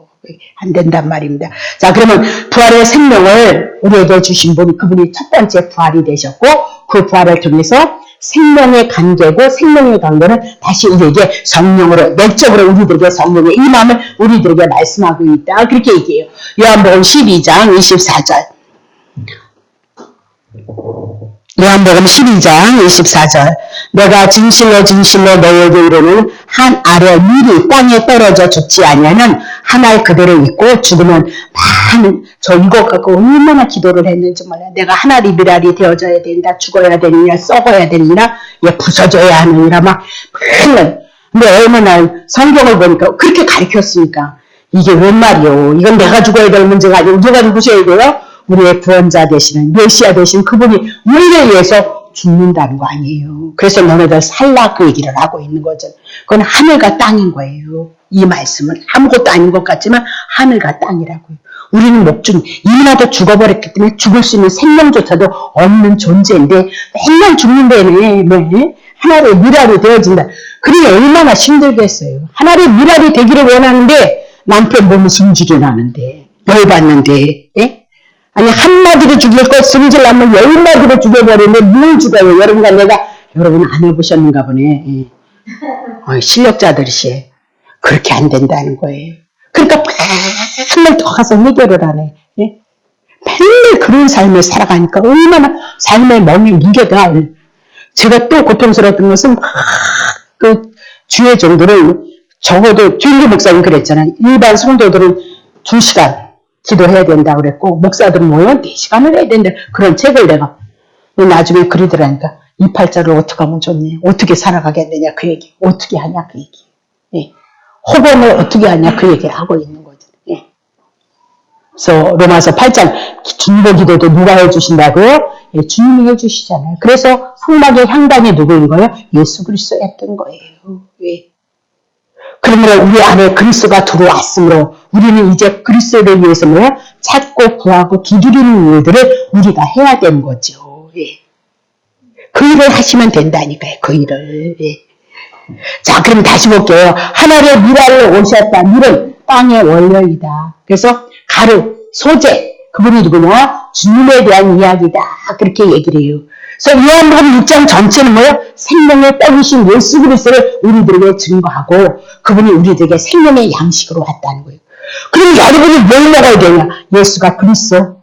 안 된단 말입니다. 자, 그러면 부활의 생명을 우리에게 주신 분이 그분이 첫 번째 부활이 되셨고 그 부활을 통해서 생명의 관계고 생명의 관계는 다시 우리에게 성령으로 내적으로 우리들에게 성령의 이 마음을 우리들에게 말씀하고 있다. 그렇게 얘기해요. 요한복음 12장 24절. 요한복음 12장 24절. 내가 진실로 너희에게 이르는 한 알의 밀이 땅에 떨어져 죽지 아니하는 한 알 그대로 있고 죽으면 많은 저 이거 갖고 얼마나 기도를 했는지 몰라요. 내가 한 알이 밀알이 되어져야 된다. 죽어야 되느냐 썩어야 되느냐 부서져야 하느니라 막 맨날. 근데 얼마나 성경을 보니까 그렇게 가르쳤으니까 이게 웬 말이요. 이건 내가 죽어야 될 문제가 아니고 누가 죽으셔야 돼요? 우리의 구원자 되시는 메시아 되신 그분이 우리를 위해서 죽는다는 거 아니에요. 그래서 너네들 살라 그 얘기를 하고 있는 거죠. 그건 하늘과 땅인 거예요. 이 말씀은 아무것도 아닌 것 같지만 하늘과 땅이라고요. 우리는 목중 이미나도 죽어버렸기 때문에 죽을 수 있는 생명조차도 없는 존재인데 맨날 죽는 데는 네? 하나의 미랄이 되어진다. 그러니 얼마나 힘들겠어요. 하나의 미랄이 되기를 원하는데 남편 몸이 승질이 나는데 열받는데 예? 아니 한마디로 죽일 것 승질나면 10마디로 죽여버리는데 뭘 죽어요. 여러분 안 해보셨는가 보네. 예. 실력자들이시 그렇게 안 된다는 거예요. 그러니까 맨날 더 가서 해결을 하네. 예? 맨날 그런 삶을 살아가니까 얼마나 삶의 멍에 무게가. 제가 또 고통스러웠던 것은 그 주의 정도를 적어도 주일교 목사님 그랬잖아요. 일반 성도들은 2시간 기도해야 된다고 그랬고 목사들은 뭐요? 4시간을 해야 된다. 그런 책을 내가 나중에 그러더라니까 이 팔자를 어떻게 하면 좋니? 어떻게 살아가겠느냐 그 얘기. 어떻게 하냐 그 얘기. 예. 호범을 어떻게 하냐 그 얘기를 하고 있는 거죠. 예. 그래서 로마서 8장 중보 기도도 누가 해주신다고요? 예, 주님이 해주시잖아요. 그래서 성막의 향단이 누구인 거예요? 예수 그리스도였던 거예요. 예. 그러므로 우리 안에 그리스도가 들어왔으므로 우리는 이제 그리스도를 위해서 뭐예요? 찾고 구하고 두드리는 일들을 우리가 해야 되는 거죠. 예. 그 일을 하시면 된다니까요. 그 일을. 예. 자, 그럼 다시 볼게요. 하늘의 미랄을 오셨다. 밀은 땅의 원료이다. 그래서 가루, 소재, 그분이 누구냐? 주님에 대한 이야기다. 그렇게 얘기를 해요. 그래서 요한복음 6장 전체는 뭐예요? 생명의 떡이신 예수 그리스도를 우리들에게 증거하고 그분이 우리들에게 생명의 양식으로 왔다는 거예요. 그럼 여러분이 뭘 먹어야 되냐? 예수가 그리스도.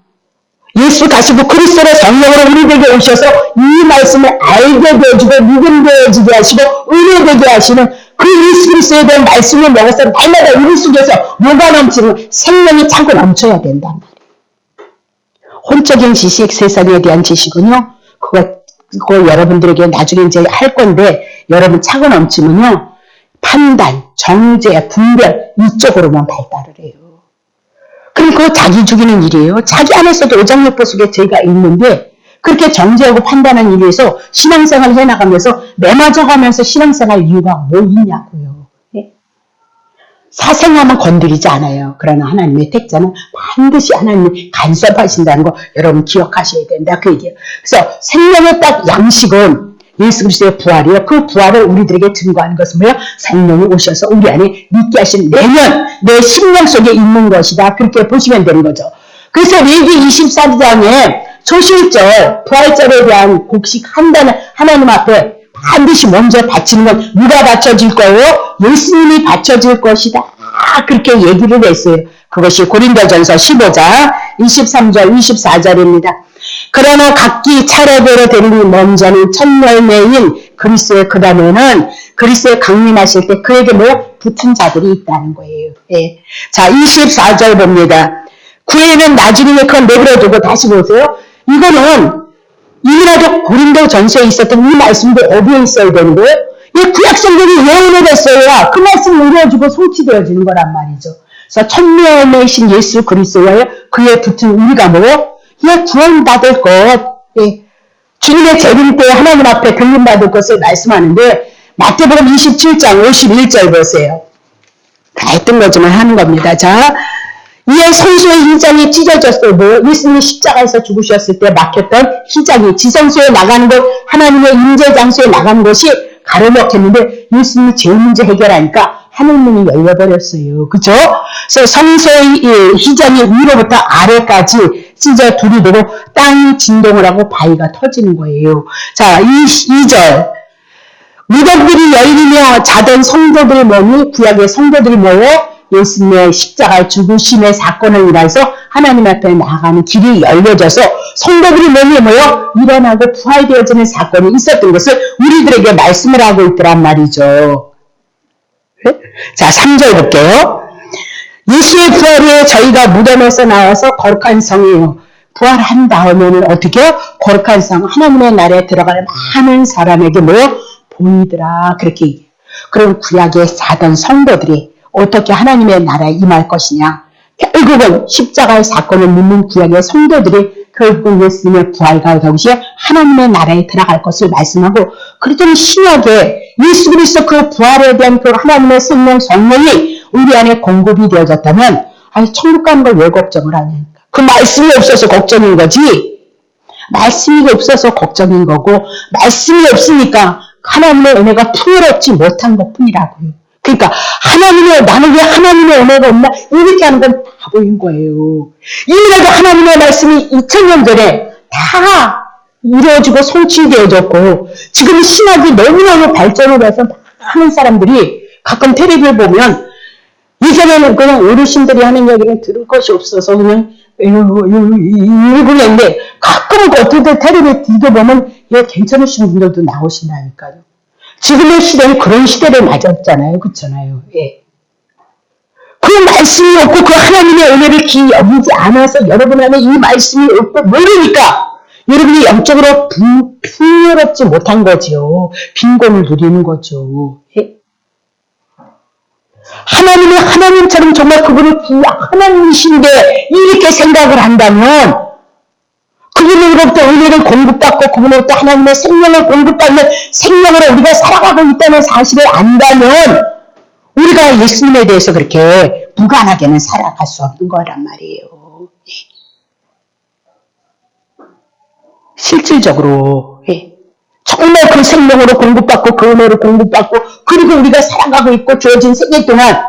예수 가시고 그리스도의 성령으로 우리에게 오셔서 이 말씀을 알게 되어주고 묵은되어지게 하시고 은혜되게 하시는 그 예수 그리스도에 대한 말씀을 먹어서 날마다 우리 속에서 뭐가 넘치는 생명이 차고 넘쳐야 된단 말이에요. 혼적인 지식, 세상에 대한 지식은요, 그거 여러분들에게 나중에 이제 할 건데, 여러분 차고 넘치면요, 판단, 정죄, 분별, 이쪽으로만 발달을 해요. 그럼 그거 자기 죽이는 일이에요. 자기 안에서도 오장육부 속에 죄가 있는데 그렇게 정죄하고 판단하는 일에서 신앙생활을 해나가면서 매맞아가면서 신앙생활 이유가 뭐 있냐고요. 예? 사생활만 건드리지 않아요. 그러나 하나님의 택자는 반드시 하나님이 간섭하신다는 거 여러분 기억하셔야 된다. 그 얘기예요. 그래서 생명의 딱 양식은 예수 그리스도의 부활이요. 그 부활을 우리들에게 증거하는 것은 뭐예요? 성령이 오셔서 우리 안에 믿게 하신 내면, 내 심령 속에 있는 것이다. 그렇게 보시면 되는 거죠. 그래서 레위기 24장에 초실절, 부활절에 대한 곡식 한 단을 하나님 앞에 반드시 먼저 바치는 건 누가 바쳐질 거예요? 예수님이 바쳐질 것이다. 그렇게 얘기를 했어요. 그것이 고린도전서 15장 23절, 24절입니다. 그러나 각기 차례대로 드리니 먼저는 첫 열매인 그리스도의 그 다음에는 그리스도의 강림하실 때 그에게 붙은 자들이 있다는 거예요. 예. 자, 24절 봅니다. 구에는 나중에 그건 내버려두고 다시 보세요. 이거는 이미라도 고린도 전서에 있었던 이 말씀도 어디에 있어야 되는 거예요? 이 구약성경이 예언을 했어야 그 말씀 이루어지고 성취되어지는 거란 말이죠. 그래서 첫 열매이신 예수 그리스도와 그에 붙은 우리가 구원받을 것, 예. 주님의 재림 때 하나님 앞에 들림받을 것을 말씀하는데 마태복음 27장 51절 보세요. 다 했던 거지만 하는 겁니다. 자, 이에 성소의 휘장이 찢어졌어도 예수님이 십자가에서 죽으셨을 때 막혔던 휘장이 지성소에 나가는 것, 하나님의 임재 장소에 나가는 것이 가로막혔는데 예수님이 죄 문제 해결하니까 하늘문이 열려버렸어요. 그죠? 그래서 성소의 휘장이 위로부터 아래까지 찢어 둘이 되고 땅이 진동을 하고 바위가 터지는 거예요. 자, 2절. 무덤들이 열리며 자던 성도들이 모니 구약의 성도들이 모여 예수님의 십자가 죽으심의 사건을 인해서 하나님 앞에 나아가는 길이 열려져서 성도들이 모여 일어나고 부활되어지는 사건이 있었던 것을 우리들에게 말씀을 하고 있더란 말이죠. 자, 3절 볼게요. 예수의 부활 후에 저희가 무덤에서 나와서 거룩한 성이에요. 부활한 다음에는 어떻게 해요? 거룩한 성, 하나님의 나라에 들어가는 많은 사람에게 보이더라. 그렇게 얘기해요. 그럼 구약에 사던 성도들이 어떻게 하나님의 나라에 임할 것이냐. 결국은 십자가의 사건을 믿는 구약의 성도들이 결국 예수님의 부활과 동시에 하나님의 나라에 들어갈 것을 말씀하고, 그랬더니 신약에 예수 그리스도 그 부활에 대한 그 하나님의 생명 성령이 우리 안에 공급이 되어졌다면, 아니 천국 가는 걸 왜 걱정을 하냐니까. 그 말씀이 없어서 걱정인 거지. 말씀이 없어서 걱정인 거고, 말씀이 없으니까 하나님의 은혜가 풍요롭지 못한 것뿐이라고요. 그러니까 나는 왜 하나님의 은혜가 없나 이렇게 하는 건 다 보인 거예요. 이미라도 하나님의 말씀이 2000년 전에 다 이루어지고 성취되어졌고, 지금 신학이 너무너무 발전을 해서 많은 사람들이 가끔 텔레비를 보면 예전에는 그냥 어르신들이 하는 얘기는 들을 것이 없어서 그냥 이러고 있는데, 가끔 어떻게 텔레비를 뒤져보면 괜찮으신 분들도 나오신다니까요. 지금의 시대는 그런 시대를 맞았잖아요. 그렇잖아요. 예. 그 말씀이 없고 그 하나님의 은혜를 기이 여기지 않아서 여러분 안에 이 말씀이 없고 모르니까 여러분이 영적으로 풍요롭지 못한 거죠. 빈곤을 누리는 거죠. 예. 하나님이 하나님처럼 정말 그분을 하나님이신데 이렇게 생각을 한다면, 그분으로부터 은혜를 공급받고 그분으로부터 하나님의 생명을 공급받는 생명으로 우리가 살아가고 있다는 사실을 안다면 우리가 예수님에 대해서 그렇게 무관하게는 살아갈 수 없는 거란 말이에요. 실질적으로 정말 그 생명으로 공급받고 그 은혜를 공급받고, 그리고 우리가 살아가고 있고 주어진 생애 동안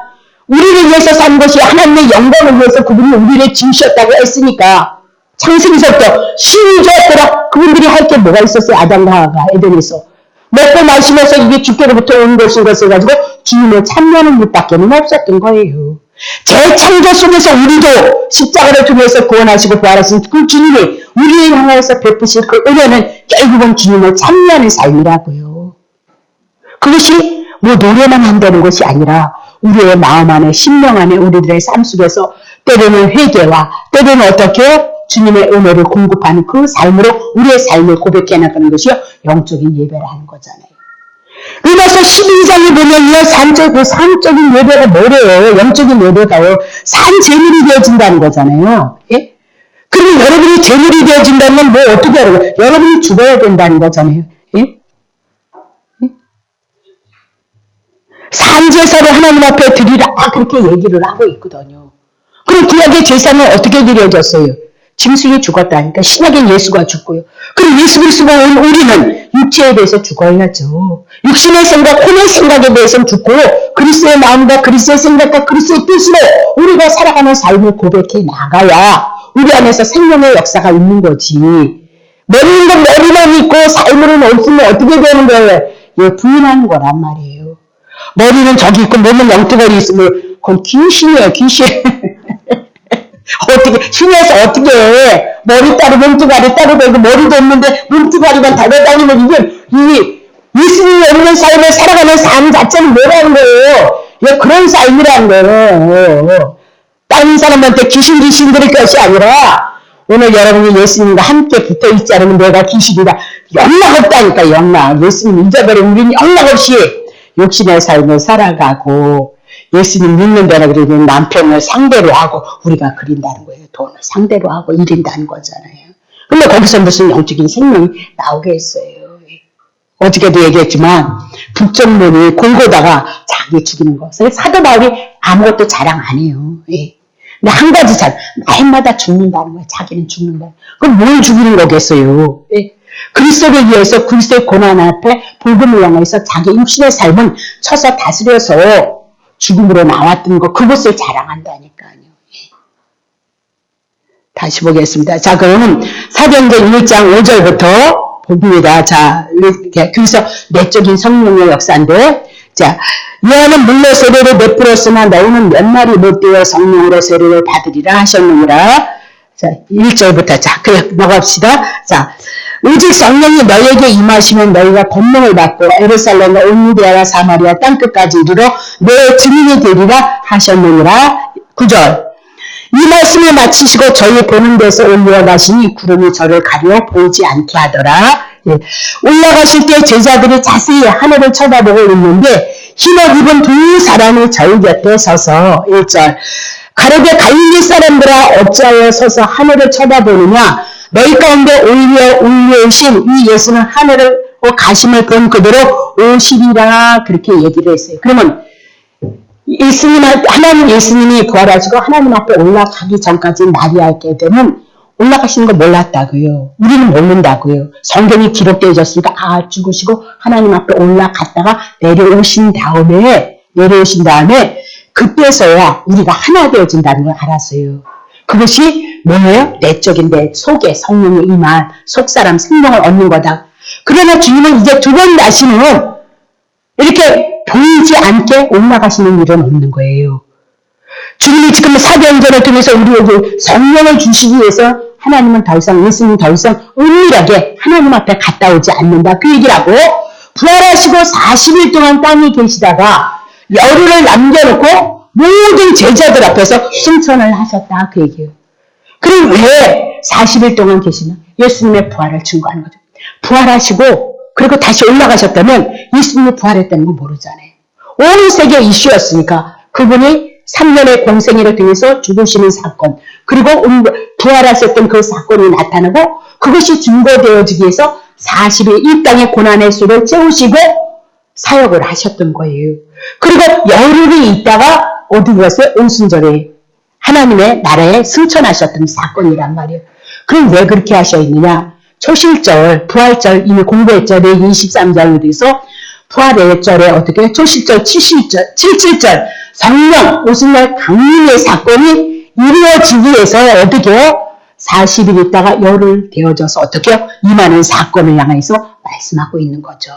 우리를 위해서 산 것이 하나님의 영광을 위해서 그분이 우리를 지으셨다고 했으니까, 창세기서부터 신이 주었더라. 그분들이 할 게 뭐가 있었어요? 아담과 하와가 에덴에서 먹고 마시면서 이게 주께로부터 온 것인 것을 가지고 주님을 참여하는 일밖에는 없었던 거예요. 재창조 속에서 우리도 십자가를 통해서 구원하시고 부활하신 그 주님이 우리를 향해서 베푸실 그 은혜는 결국은 주님을 찬미하는 삶이라고요. 그것이 뭐 노래만 한다는 것이 아니라 우리의 마음 안에 심령 안에 우리들의 삶 속에서 때로는 회개와 때로는 어떻게 주님의 은혜를 공급하는 그 삶으로 우리의 삶을 고백해 나가는 것이 영적인 예배를 하는 거잖아요. 로마서 12장에 보면요, 산적인 예배가 뭐래요? 영적인 예배가요, 산 제물이 되어진다는 거잖아요. 예? 그러면 여러분이 제물이 되어진다면 뭐 어떻게 하라고? 여러분이 죽어야 된다는 거잖아요. 예? 예? 산제사를 하나님 앞에 드리라, 그렇게 얘기를 하고 있거든요. 그럼 구약의 제사는 어떻게 드려졌어요? 짐승이 죽었다니까. 신약엔 예수가 죽고요. 그럼 예수 그리스도가 온 우리는 육체에 대해서 죽어야죠. 육신의 생각, 혼의 생각에 대해서는 죽고 그리스도의 마음과 그리스도의 생각과 그리스도의 뜻으로 우리가 살아가는 삶을 고백해 나가야 우리 안에서 생명의 역사가 있는 거지. 머리는 머리만 있고 삶으로는 없으면 어떻게 되는 거예요? 예, 부인하는 거란 말이에요. 머리는 저기 있고 몸은 영뜨거리 있으면 그건 귀신이에요, 귀신. 어떻게, 신에서 어떻게 해. 머리 따로 몸뚱아리 따로 되고 머리도 없는데 몸뚱아리만 달려다니면 이게 예수님이 없는 삶을 살아가는 삶 자체는 뭐라는 거예요? 예, 그런 삶이라는 거예요. 다른 사람한테 귀신 들을 것이 아니라 오늘 여러분이 예수님과 함께 붙어있지 않으면 내가 귀신이다. 영락 없다니까, 영락. 예수님 잊어버린 우리는 영락 없이 육신의 삶을 살아가고 예수님 믿는 데는 그러면 남편을 상대로 하고 우리가 그린다는 거예요. 돈을 상대로 하고 이른다는 거잖아요. 근데 거기서 무슨 영적인 생명이 나오겠어요. 어저께도 얘기했지만 북전문이 골고다가 자기 죽이는 거. 사도 바울이 아무것도 자랑 안 해요. 예. 근데 한 가지 날마다 죽는다는 거예요. 자기는 죽는다. 그럼 뭘 죽이는 거겠어요? 예. 그리스도를 위해서 그리스도의 고난 앞에 복음을 향해서 자기 육신의 삶은 쳐서 다스려서 죽음으로 나왔던 거, 그것을 자랑한다니까요. 다시 보겠습니다. 자, 그러면 사도행전 1장 5절부터 봅니다. 자, 이렇게. 그래서 내적인 성령의 역사인데, 자, 요한은 물로 세례를 베풀었으나 너희는 몇 날이 못 되어 성령으로 세례를 받으리라 하셨느니라. 자, 1절부터. 자, 그래, 나갑시다. 자, 오직 성령이 너희에게 임하시면 너희가 권능을 받고 예루살렘과 온 유대아와 사마리아 땅끝까지 이르러 내 증인이 되리라 하셨느니라. 9절. 이 말씀을 마치시고 저희 보는 데서 올라가시니 구름이 저를 가려 보이지 않게 하더라. 예. 올라가실 때 제자들이 자세히 하늘을 쳐다보고 있는데 흰옷 입은 두 사람이 저희 곁에 서서 1절. 가로되 갈릴리 사람들아 어찌하여 서서 하늘을 쳐다보느냐. 너희 가운데 올려오신 이 예수는 하늘을 가심을 본 그대로 오시리라. 그렇게 얘기를 했어요. 그러면 하나님 예수님이 부활하시고 하나님 앞에 올라가기 전까지 마리아에게 되면 올라가시는 걸 몰랐다고요. 우리는 모른다고요. 성경이 기록되어졌으니까 죽으시고 하나님 앞에 올라갔다가 내려오신 다음에 그때서야 우리가 하나 되어진다는 걸 알았어요. 그것이 뭐예요? 내적인 내 속에 성령이 임한 속사람 생명을 얻는 거다. 그러나 주님은 이제 두 번 다시는 이렇게 보이지 않게 올라가시는 일은 없는 거예요. 주님이 지금 사도행전을 통해서 우리에게 성령을 주시기 위해서 하나님은 더 이상, 예수님은 더 이상 은밀하게 하나님 앞에 갔다 오지 않는다. 그 얘기를 하고 부활하시고 40일 동안 땅에 계시다가 열흘을 남겨놓고 모든 제자들 앞에서 승천을 하셨다. 그 얘기예요. 그럼 왜 40일 동안 계시나? 예수님의 부활을 증거하는 거죠. 부활하시고 그리고 다시 올라가셨다면 예수님이 부활했다는 건 모르잖아요. 온 세계 이슈였으니까 그분이 3년의 공생애를 통해서 죽으시는 사건 그리고 부활하셨던 그 사건이 나타나고 그것이 증거되어지기 위해서 40일 이 땅의 고난의 수를 채우시고 사역을 하셨던 거예요. 그리고 열흘이 있다가 어디 갔어요? 오순절에 하나님의 나라에 승천하셨던 사건이란 말이에요. 그럼 왜 그렇게 하셨느냐? 초실절, 부활절 이미 공부했죠. 레위 23장에 대해서 부활의 절에 어떻게 초실절, 77절 성령 오순절 강림의 사건이 이루어지기 위해서 어떻게 40일 있다가 열흘 되어져서 어떻게 임하는 사건을 향해서 말씀하고 있는 거죠.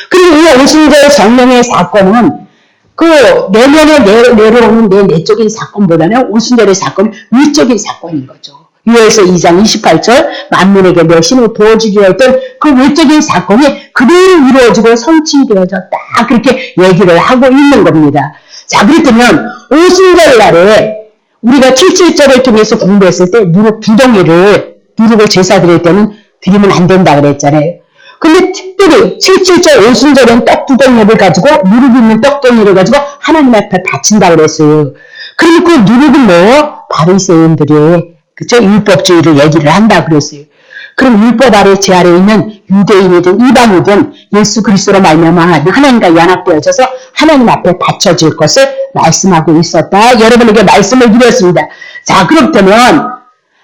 그리고 이 오순절 성령의 사건은 그 내면에 내려오는 내 내적인 사건보다는 오순절의 사건은 위적인 사건인 거죠. 유에서 2장 28절 만민에게 내 신을 부어주려 했던 그 외적인 사건이 그대로 이루어지고 성취되어졌다. 그렇게 얘기를 하고 있는 겁니다. 자, 그렇다면 오순절 날에 우리가 7.7절을 통해서 공부했을 때 누룩을 제사 드릴 때는 드리면 안 된다 그랬잖아요. 근데 특별히 7.7절 오순절엔 떡두덩이를 가지고 누룩 있는 떡덩이를 가지고 하나님 앞에 바친다 그랬어요. 그러면 그 누룩은 뭐예요? 바리새인들의 그쵸? 율법주의를 얘기를 한다 그랬어요. 그럼 율법 아래 제 아래에 있는 유대인이든 이방이든 예수 그리스도로 말미암아 하나님과 연합되어져서 하나님 앞에 바쳐질 것을 말씀하고 있었다. 여러분에게 말씀을 드렸습니다. 자, 그렇다면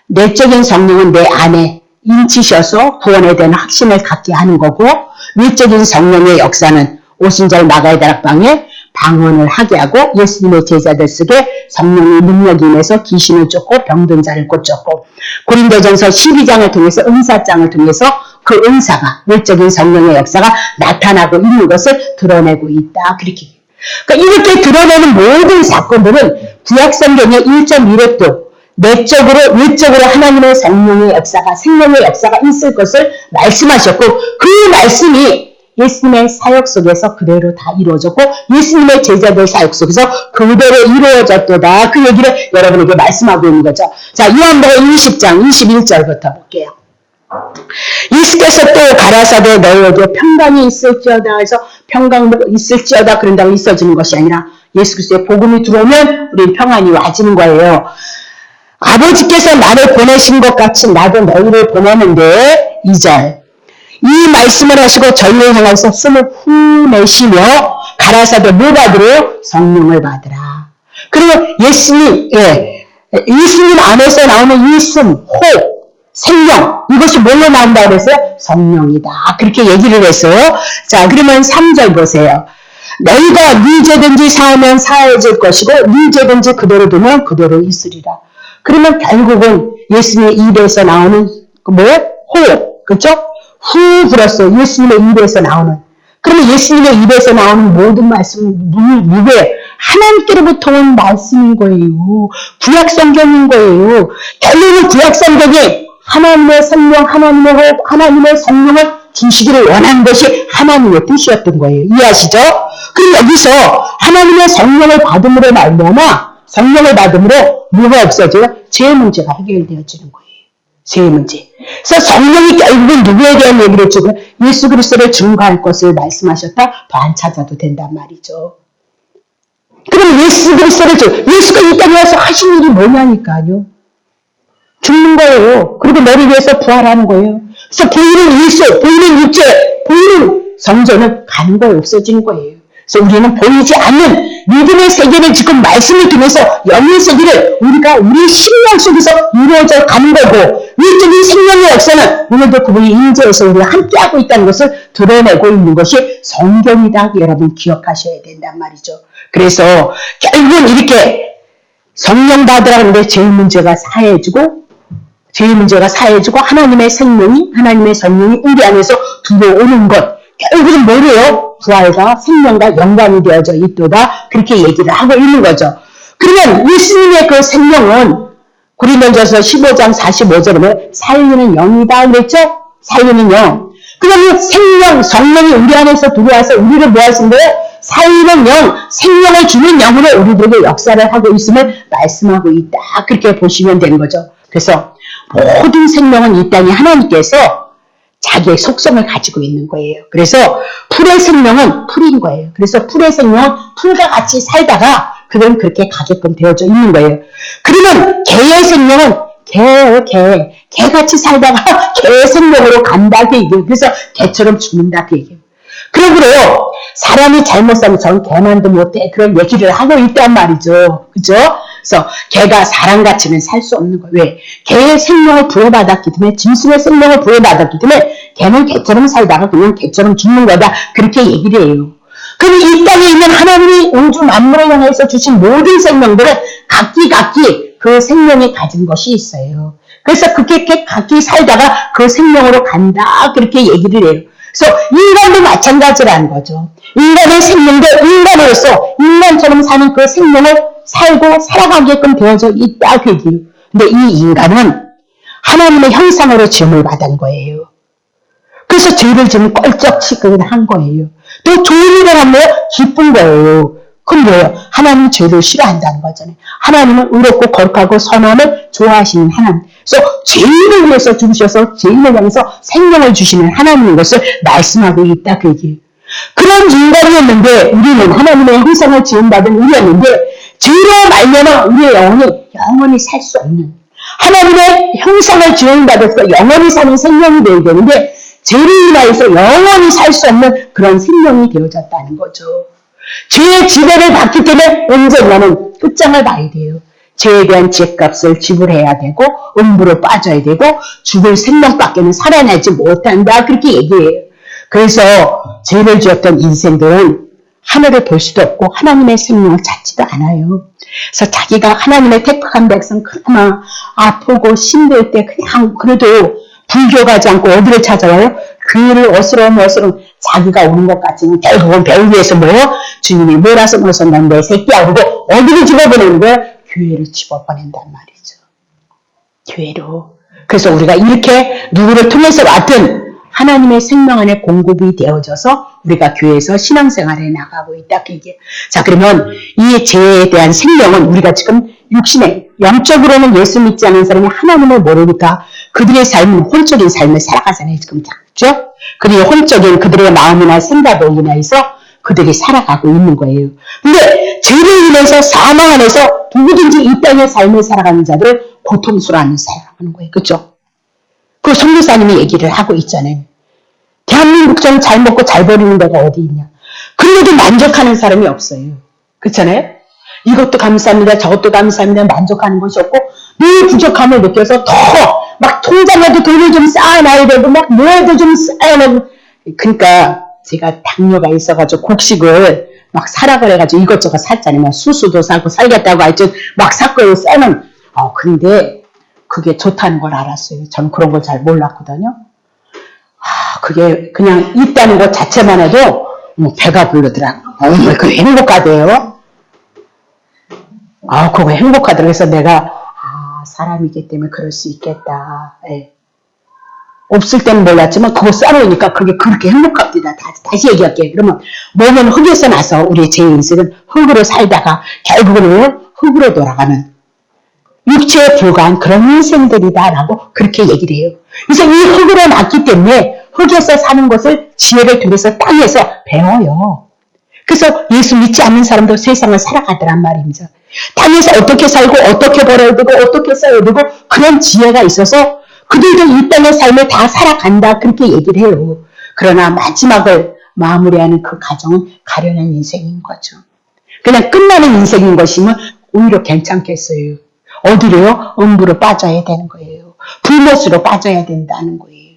내적인 성령은 내 안에 인치셔서 구원에 대한 확신을 갖게 하는 거고, 외적인 성령의 역사는 오순절 마가의 다락방에 방언을 하게 하고 예수님의 제자들 속에 성령의 능력이 임해서 귀신을 쫓고 병든 자를 고쳤고, 고린도전서 12장을 통해서 은사장을 통해서 그 은사가 외적인 성령의 역사가 나타나고 있는 것을 드러내고 있다. 그렇게. 그러니까 이렇게 드러내는 모든 사건들은 구약성경의 1.1획도 내적으로 외적으로 하나님의 성령의 역사가 생명의 역사가 있을 것을 말씀하셨고, 그 말씀이 예수님의 사역 속에서 그대로 다 이루어졌고 예수님의 제자들 사역 속에서 그대로 이루어졌도다. 그 얘기를 여러분에게 말씀하고 있는 거죠. 자, 요한복음 20장 21절부터 볼게요. 예수께서 또 가라사대 너희에게 평강이 있을지어다 해서 평강 있을지어다 그런다고 있어지는 것이 아니라 예수 그리스도의 복음이 들어오면 우리 평안이 와지는 거예요. 아버지께서 나를 보내신 것 같이 나도 너희를 보내는데 2절 이 말씀을 하시고 저희를 향해서 숨을 후 내쉬며 가라사대 뭐 받으러? 성령을 받으라. 그리고 예수님 안에서 나오는 이 숨, 호흡, 생명 이것이 뭘로 나온다고 그랬어요? 성령이다. 그렇게 얘기를 했어요. 자, 그러면 3절 보세요. 너희가 네 죄든지 사하면 사해질 것이고 네 죄든지 그대로 두면 그대로 있으리라. 그러면 결국은 예수님의 입에서 나오는 호흡, 그렇죠? 후 불었어요. 예수님의 입에서 나오는. 그러면 예수님의 입에서 나오는 모든 말씀은 누구예요? 하나님께로부터 온 말씀인 거예요. 구약성경인 거예요. 결국은 구약성경이 하나님의 성령, 하나님의 호흡, 하나님의 성령을 주시기를 원한 것이 하나님의 뜻이었던 거예요. 이해하시죠? 그럼 여기서 하나님의 성령을 받음으로 말미암아 성령을 받음으로 뭐가 없어져요? 죄의 문제가 해결되어지는 거예요. 죄의 문제. 그래서 성령이 결국은 누구에 대한 얘기를 해주고 예수 그리스도를 증거할 것을 말씀하셨다. 더 안 찾아도 된단 말이죠. 그럼 예수 그리스도를 예수가 이 땅에 와서 하신 일이 뭐냐니까요. 죽는 거예요. 그리고 너를 위해서 부활하는 거예요. 그래서 보이는 예수, 보이는 육체, 보이는 성전은 가는 거예요. 없어지는 거예요. 그래서 우리는 보이지 않는 믿음의 세계를 지금 말씀을 통해서 영의 세계를 우리가 우리 심령 속에서 이루어져 가는 거고, 외적인 생명의 역사는 오늘도 그분이 인재에서 우리가 함께하고 있다는 것을 드러내고 있는 것이 성경이다. 여러분 기억하셔야 된단 말이죠. 그래서 결국은 이렇게 성령 받으라는데 죄의 문제가 사해지고 하나님의 생명이, 하나님의 성령이 우리 안에서 들어오는 것. 결국은 뭐래요? 부활과 생명과 연관이 되어져 있도다. 그렇게 얘기를 하고 있는 거죠. 그러면 예수님의 그 생명은 고린도전서 15장 45절에 살리는 영이다 그랬죠? 살리는 영. 그러면 생명, 성령이 우리 안에서 들어와서 우리를 뭐 하신 거예요? 살리는 영, 생명을 주는 영으로 우리들에게 역사를 하고 있음을 말씀하고 있다. 그렇게 보시면 되는 거죠. 그래서 모든 생명은 이 땅에 하나님께서 자기의 속성을 가지고 있는 거예요. 그래서 풀의 생명은 풀인 거예요. 그래서 풀의 생명은 풀과 같이 살다가 그건 그렇게 가게끔 되어져 있는 거예요. 그러면 개의 생명은 개같이 살다가 개의 생명으로 간다 그 얘기예요. 그래서 개처럼 죽는다 그 얘기예요. 그러고요, 사람이 잘못 살면 전 개만도 못해 그런 얘기를 하고 있단 말이죠. 그죠? 그래서 개가 사람같이는 살 수 없는 거예요. 왜? 개의 생명을 부여받았기 때문에, 짐승의 생명을 부여받았기 때문에 개는 개처럼 살다가 그냥 개처럼 죽는 거다. 그렇게 얘기를 해요. 그럼 이 땅에 있는 하나님이 우주 만물을 향해서 주신 모든 생명들은 각기 그 생명이 가진 것이 있어요. 그래서 그렇게 각기 살다가 그 생명으로 간다. 그렇게 얘기를 해요. 그래서 인간도 마찬가지라는 거죠. 인간의 생명도 인간으로서 인간처럼 사는 그 생명을 살고 살아가게끔 되어져 있다 그 얘기예요. 근데 이 인간은 하나님의 형상으로 지음을 받은 거예요. 그래서 죄를 지면 껄쩍지근한 거예요. 또 좋은 일을 하면 기쁜 거예요. 그럼 뭐예요? 하나님은 죄를 싫어한다는 거잖아요. 하나님은 의롭고 거룩하고 선함을 좋아하시는 하나님. 그래서 죄인을 위해서 죽으셔서 죄인을 향해서 생명을 주시는 하나님인 것을 말씀하고 있다 그 얘기예요. 그런 인간이었는데 우리는 하나님의 형상을 지음받은 우리였는데 죄로 말미암아 우리의 영원히 살 수 없는 하나님의 형상을 지음받아서 영원히 사는 생명이 되어야 되는데 죄로 인하여서 영원히 살 수 없는 그런 생명이 되어졌다는 거죠. 죄의 지배를 받기 때문에 언젠가는 끝장을 봐야 돼요. 죄에 대한 죄값을 지불해야 되고 음부로 빠져야 되고 죽을 생명밖에는 살아나지 못한다 그렇게 얘기해요. 그래서 죄를 지었던 인생들은 하늘을 볼 수도 없고 하나님의 생명을 찾지도 않아요. 그래서 자기가 하나님의 택한 백성 그나마 아프고 힘들 때 그냥 그래도 불교 가지 않고 어디를 찾아와요? 교회를 어스러움 자기가 오는 것 같지만 결국은 배우기 위해서 뭐예요? 주님이 몰아서 모셨는데 내 새끼야 그러고 어디를 집어보내는 거예요? 교회를 집어보낸단 말이죠. 교회로. 그래서 우리가 이렇게 누구를 통해서 왔든 하나님의 생명 안에 공급이 되어져서 우리가 교회에서 신앙생활에 나가고 있다. 자, 그러면 이 죄에 대한 생명은 우리가 지금 육신에 영적으로는 예수 믿지 않는 사람이 하나님을 모르니까 그들의 삶은 혼적인 삶을 살아가잖아요. 지금 그렇죠? 그리고 혼적인 그들의 마음이나 생각으로 인해서 그들이 살아가고 있는 거예요. 근데 죄를 인해서 사망 안에서 누구든지 이 땅의 삶을 살아가는 자들을 고통스러워하는 살아가는 거예요. 그렇죠? 그 선교사님이 얘기를 하고 있잖아요. 대한민국처럼 잘 먹고 잘 버리는 데가 어디 있냐. 그런데도 만족하는 사람이 없어요. 그렇잖아요? 이것도 감사합니다. 저것도 감사합니다. 만족하는 것이 없고 늘 부족함을 느껴서 더 막 통장에도 돈을 좀 쌓아놔야 되고 막 뭐에도 좀 쌓아놓고 그러니까 제가 당뇨가 있어가지고 곡식을 막 사라 그래가지고 이것저것 샀잖아요. 막 수수도 사고 살겠다고 하여튼 막 샀고 쎄는 근데 그게 좋다는 걸 알았어요. 저는 그런 걸 잘 몰랐거든요. 그게 그냥 있다는 것 자체만 해도 배가 부르더라고요. 그 행복하대요. 그거 행복하더라고요. 그래서 내가 사람이기 때문에 그럴 수 있겠다. 예. 없을 때는 몰랐지만 그거 쌓아놓으니까 그게 그렇게 행복합니다. 다시 얘기할게요. 그러면 몸은 흙에서 나서 우리 제 인생은 흙으로 살다가 결국은 흙으로 돌아가는 육체에 불과한 그런 인생들이다라고 그렇게 얘기를 해요. 그래서 이 흙으로 났기 때문에 흙에서 사는 것을 지혜를 통해서 땅에서 배워요. 그래서 예수 믿지 않는 사람도 세상을 살아가더란 말입니다. 땅에서 어떻게 살고 어떻게 벌어야 되고 어떻게 써야 되고 그런 지혜가 있어서 그들도 이 땅의 삶을 다 살아간다 그렇게 얘기를 해요. 그러나 마지막을 마무리하는 그 가정은 가련한 인생인 거죠. 그냥 끝나는 인생인 것이면 오히려 괜찮겠어요. 어디로요? 음부로 빠져야 되는 거예요. 불못으로 빠져야 된다는 거예요.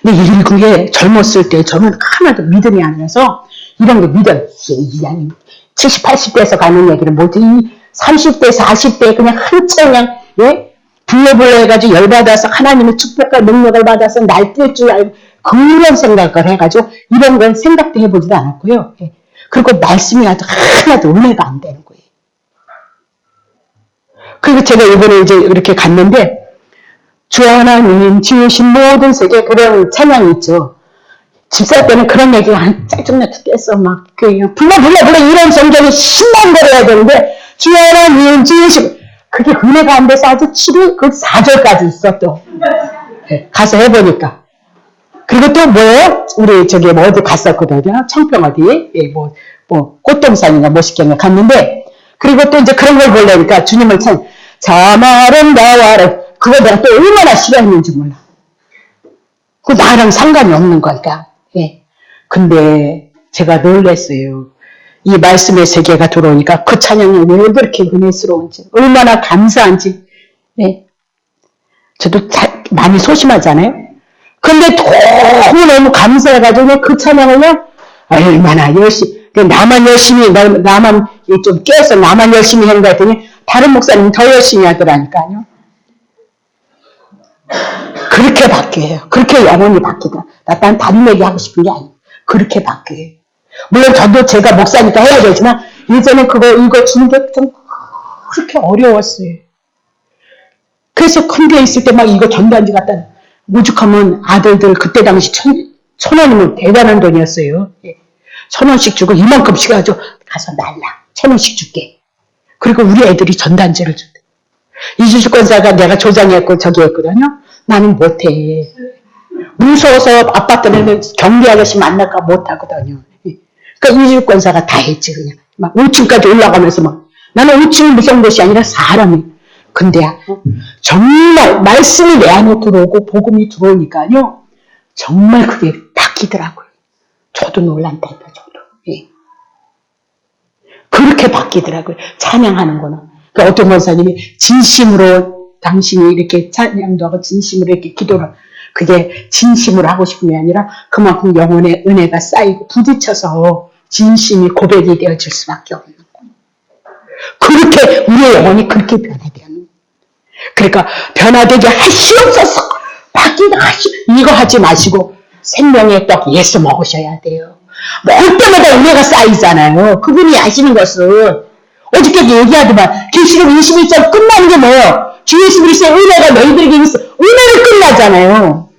근데 이게 젊었을 때 저는 하나도 믿음이 안 나서 이런 게 믿음, 70, 80대에서 가는 얘기를 못해. 30대, 40대 그냥 한참 그냥 불러불러 해가지고 열받아서 하나님의 축복과 능력을 받아서 날 뛸 줄 알고 그런 생각을 해가지고 이런 건 생각도 해보지도 않았고요. 그리고 말씀이 아주 하나도 은혜가 안 되는 거예요. 그리고 제가 이번에 이제 이렇게 갔는데 주 하나님 지으신 모든 세계 그런 찬양이 있죠. 집사 때는 그런 얘기가 짜증나서 깼어. 막 불러 이런 성경이 신난거려야 되는데 주 하나님 지으신 그게 은혜가 안 돼서 아주 7일 그 4절까지 있어 또. 가서 해보니까. 그리고 또 뭐예요? 우리 저기 어디 갔었거든요. 청평 어디 꽃동산인가 멋있게 갔는데 그리고 또 이제 그런 걸 보려니까 주님을 참 아름다워라 그거 내가 또 얼마나 싫어했는지 몰라. 그 나랑 상관이 없는 거니까. 근데 제가 놀랐어요. 이 말씀의 세계가 들어오니까 그 찬양이 왜 그렇게 은혜스러운지 얼마나 감사한지. 저도 많이 소심하잖아요. 근데 너무 감사해가지고 그 찬양을요 얼마나 열심히 나만 열심히 나만 좀 깨서 나만 열심히 한다 했더니 다른 목사님 더 열심히 하더라니까요. 그렇게 바뀌어요. 그렇게 영혼이 바뀌더라. 난 다른 얘기 하고 싶은 게 아니에요. 그렇게 바뀌어요. 물론 저도 제가 목사니까 해야 되지만 예전에 그거 읽어주는 게 좀 그렇게 어려웠어요. 그래서 큰 데 있을 때 막 이거 전단지 갖다 오죽하면 아들들 그때 당시 1,000원이면 대단한 돈이었어요. 1,000원씩 주고 이만큼씩 해가지고 가서 날라. 1,000원씩 줄게. 그리고 우리 애들이 전단지를 준대. 이주주권자가 내가 조장했고 저기 했거든요. 나는 못해. 무서워서 아파트는 경비 아저씨 만날까 못하거든요. 그러니까 이주권자가 다 했지 그냥. 막 5층까지 올라가면서 막 나는 5층이 무서운 것이 아니라 사람이. 근데 정말 말씀이 내 안에 들어오고 복음이 들어오니까요. 정말 그게 바뀌더라고요. 저도 놀란다니까 저도. 예. 그렇게 바뀌더라고요. 찬양하는 거는. 그러니까 어떤 권사님이 진심으로 당신이 이렇게 찬양도 하고 진심으로 이렇게 기도를 그게 진심으로 하고 싶은 게 아니라 그만큼 영혼의 은혜가 쌓이고 부딪혀서 진심이 고백이 되어질 수밖에 없는 거예요. 그렇게 우리의 영혼이 그렇게 변해야 되는 거예요. 그러니까 변화되게 하시옵소서. 이거 하지 마시고 생명의 떡 예수 먹으셔야 돼요. 먹을 때마다 은혜가 쌓이잖아요. 그분이 아시는 것은 어저께 얘기하더만 계시록 21장 끝나는 게 뭐예요? 주 예수 그리스도의 은혜가 너희들에게 있어. 은혜로 끝나잖아요.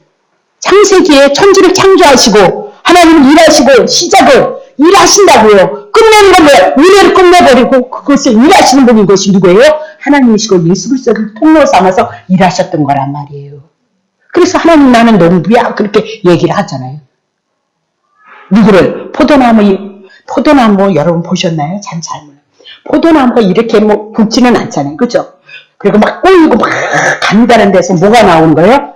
창세기에 천지를 창조하시고 하나님 일하시고 시작을 일하신다고요. 끝내는 건 뭐예요? 은혜를 끝내버리고 그것을 일하시는 분인 것이 누구예요? 하나님이시고 예수 그리스도를 통로 삼아서 일하셨던 거란 말이에요. 그래서 하나님 나는 농부야 그렇게 얘기를 하잖아요. 누구를? 포도나무 여러분 보셨나요? 참 잘 몰라요. 포도나무가 이렇게 뭐 굵지는 않잖아요. 그죠? 그리고 막 꼬이고 막 간다는 데서 뭐가 나온 거예요?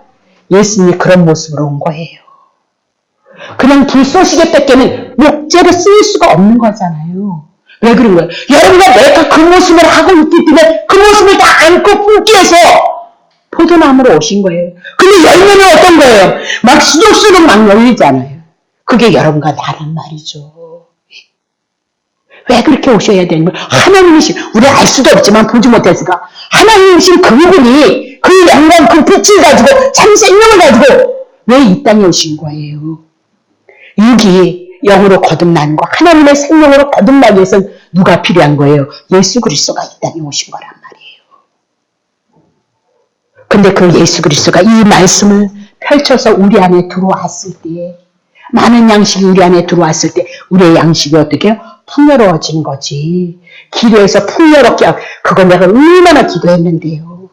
예수님이 그런 모습으로 온 거예요. 그냥 불 쏘시게 뺏기는 목재로 쓰일 수가 없는 거잖아요. 왜 그런 거예요? 여러분과 내가 그 모습을 하고 있기 때문에 그 모습을 다 안고 품기 위해서 포도나무로 오신 거예요. 근데 열매는 어떤 거예요? 막 수록수록 막 열리잖아요. 그게 여러분과 나란 말이죠. 왜 그렇게 오셔야 되는 거예요? 하나님이신, 우리 알 수도 없지만 보지 못했으니까 하나님이신 그분이 그 영광, 그 빛을 가지고 참 생명을 가지고 왜 이 땅에 오신 거예요? 육이 영으로 거듭나는 거, 하나님의 생명으로 거듭나기 위해서는 누가 필요한 거예요? 예수 그리스도가 이 땅에 오신 거란 말이에요. 근데 그 예수 그리스도가 이 말씀을 펼쳐서 우리 안에 들어왔을 때, 많은 양식이 우리 안에 들어왔을 때 우리의 양식이 어떻게 해요? 풍요로워지는 거지. 기도해서 풍요롭게 하고, 그거 내가 얼마나 기도했는데요.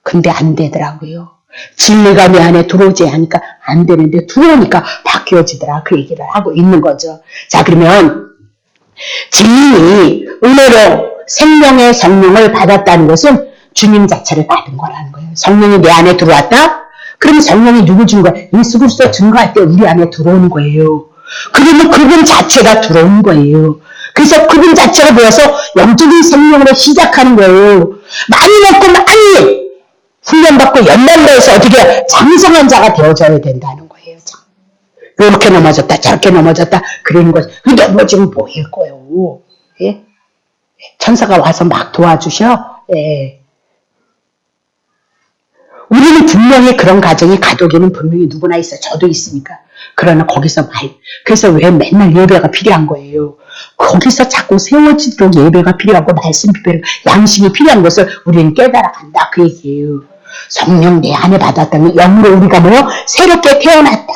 근데 안 되더라고요. 진리가 내 안에 들어오지 않으니까 안 되는데 들어오니까 바뀌어지더라. 그 얘기를 하고 있는 거죠. 자, 그러면 진리, 은혜로 생명의 성령을 받았다는 것은 주님 자체를 받은 거라는 거예요. 성령이 내 안에 들어왔다? 그러면 성령이 누구 준 거야? 예수 그리스도 증거할 때 우리 안에 들어오는 거예요. 그러면 그분 자체가 들어온 거예요. 그래서 그분 자체가 모여서 영적인 생명으로 시작하는 거예요. 많이 먹고 많이 훈련받고 연단돼서 어떻게 장성한 자가 되어져야 된다는 거예요. 이렇게 넘어졌다 저렇게 넘어졌다 그러는 거죠. 그 넘어지면 뭐일 거예요. 예? 천사가 와서 막 도와주셔. 예. 우리는 분명히 그런 가정이 가족에는 분명히 누구나 있어. 저도 있으니까. 그러나 거기서 그래서 왜 맨날 예배가 필요한 거예요. 거기서 자꾸 세워지도록 예배가 필요하고 말씀 필요하고 양식이 필요한 것을 우리는 깨달아간다. 그 얘기예요. 성령 내 안에 받았다면 영으로 우리가 뭐요? 새롭게 태어났다.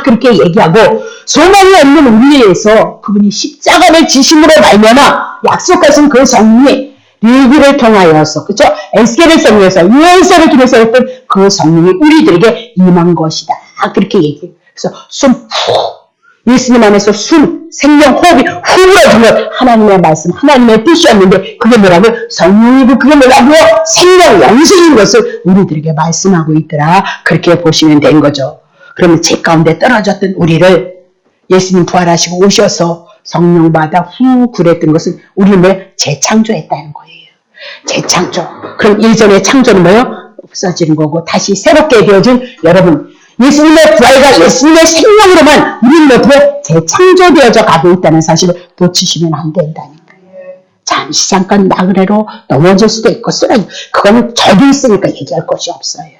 그렇게 얘기하고 소망이 없는 우리에서 그분이 십자가를 지심으로 말미암아 약속하신 그 성령이 레위기를 통하여서 그렇죠? 에스겔을 통해서 유언서를 통해서 했던 그 성령이 우리들에게 임한 것이다. 그렇게 얘기해요. 그래서 예수님 안에서 생명 호흡이 후불어진 것 하나님의 말씀, 하나님의 뜻이었는데 그게 뭐라고요? 성령이고 그게 뭐라고요? 생명 영생인 것을 우리들에게 말씀하고 있더라. 그렇게 보시면 된 거죠. 그러면 죄 가운데 떨어졌던 우리를 예수님 부활하시고 오셔서 성령 받아 그랬던 것은 우리는 재창조했다는 거예요. 재창조. 그럼 예전의 창조는 뭐예요? 없어지는 거고 다시 새롭게 되어진 여러분 예수님의 부활과 예수님의 생명으로만 우리는 어떻게 재창조되어져 가고 있다는 사실을 놓치시면 안 된다니까요. 잠깐 나그네로 넘어질 수도 있고 쓰러지. 그거는 저도 있으니까 얘기할 것이 없어요.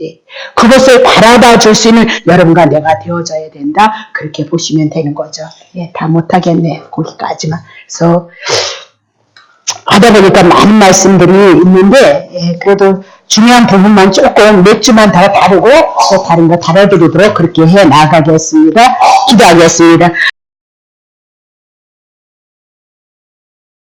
예. 그것을 바라봐 줄 수 있는 여러분과 내가 되어져야 된다. 그렇게 보시면 되는 거죠. 예, 다 못하겠네. 거기까지만. 그래서 하다 보니까 많은 말씀들이 있는데, 예, 그래도 중요한 부분만 조금 몇 주만 더 다루고 또 다른 거 다뤄드리도록 그렇게 해 나가겠습니다. 기도하겠습니다.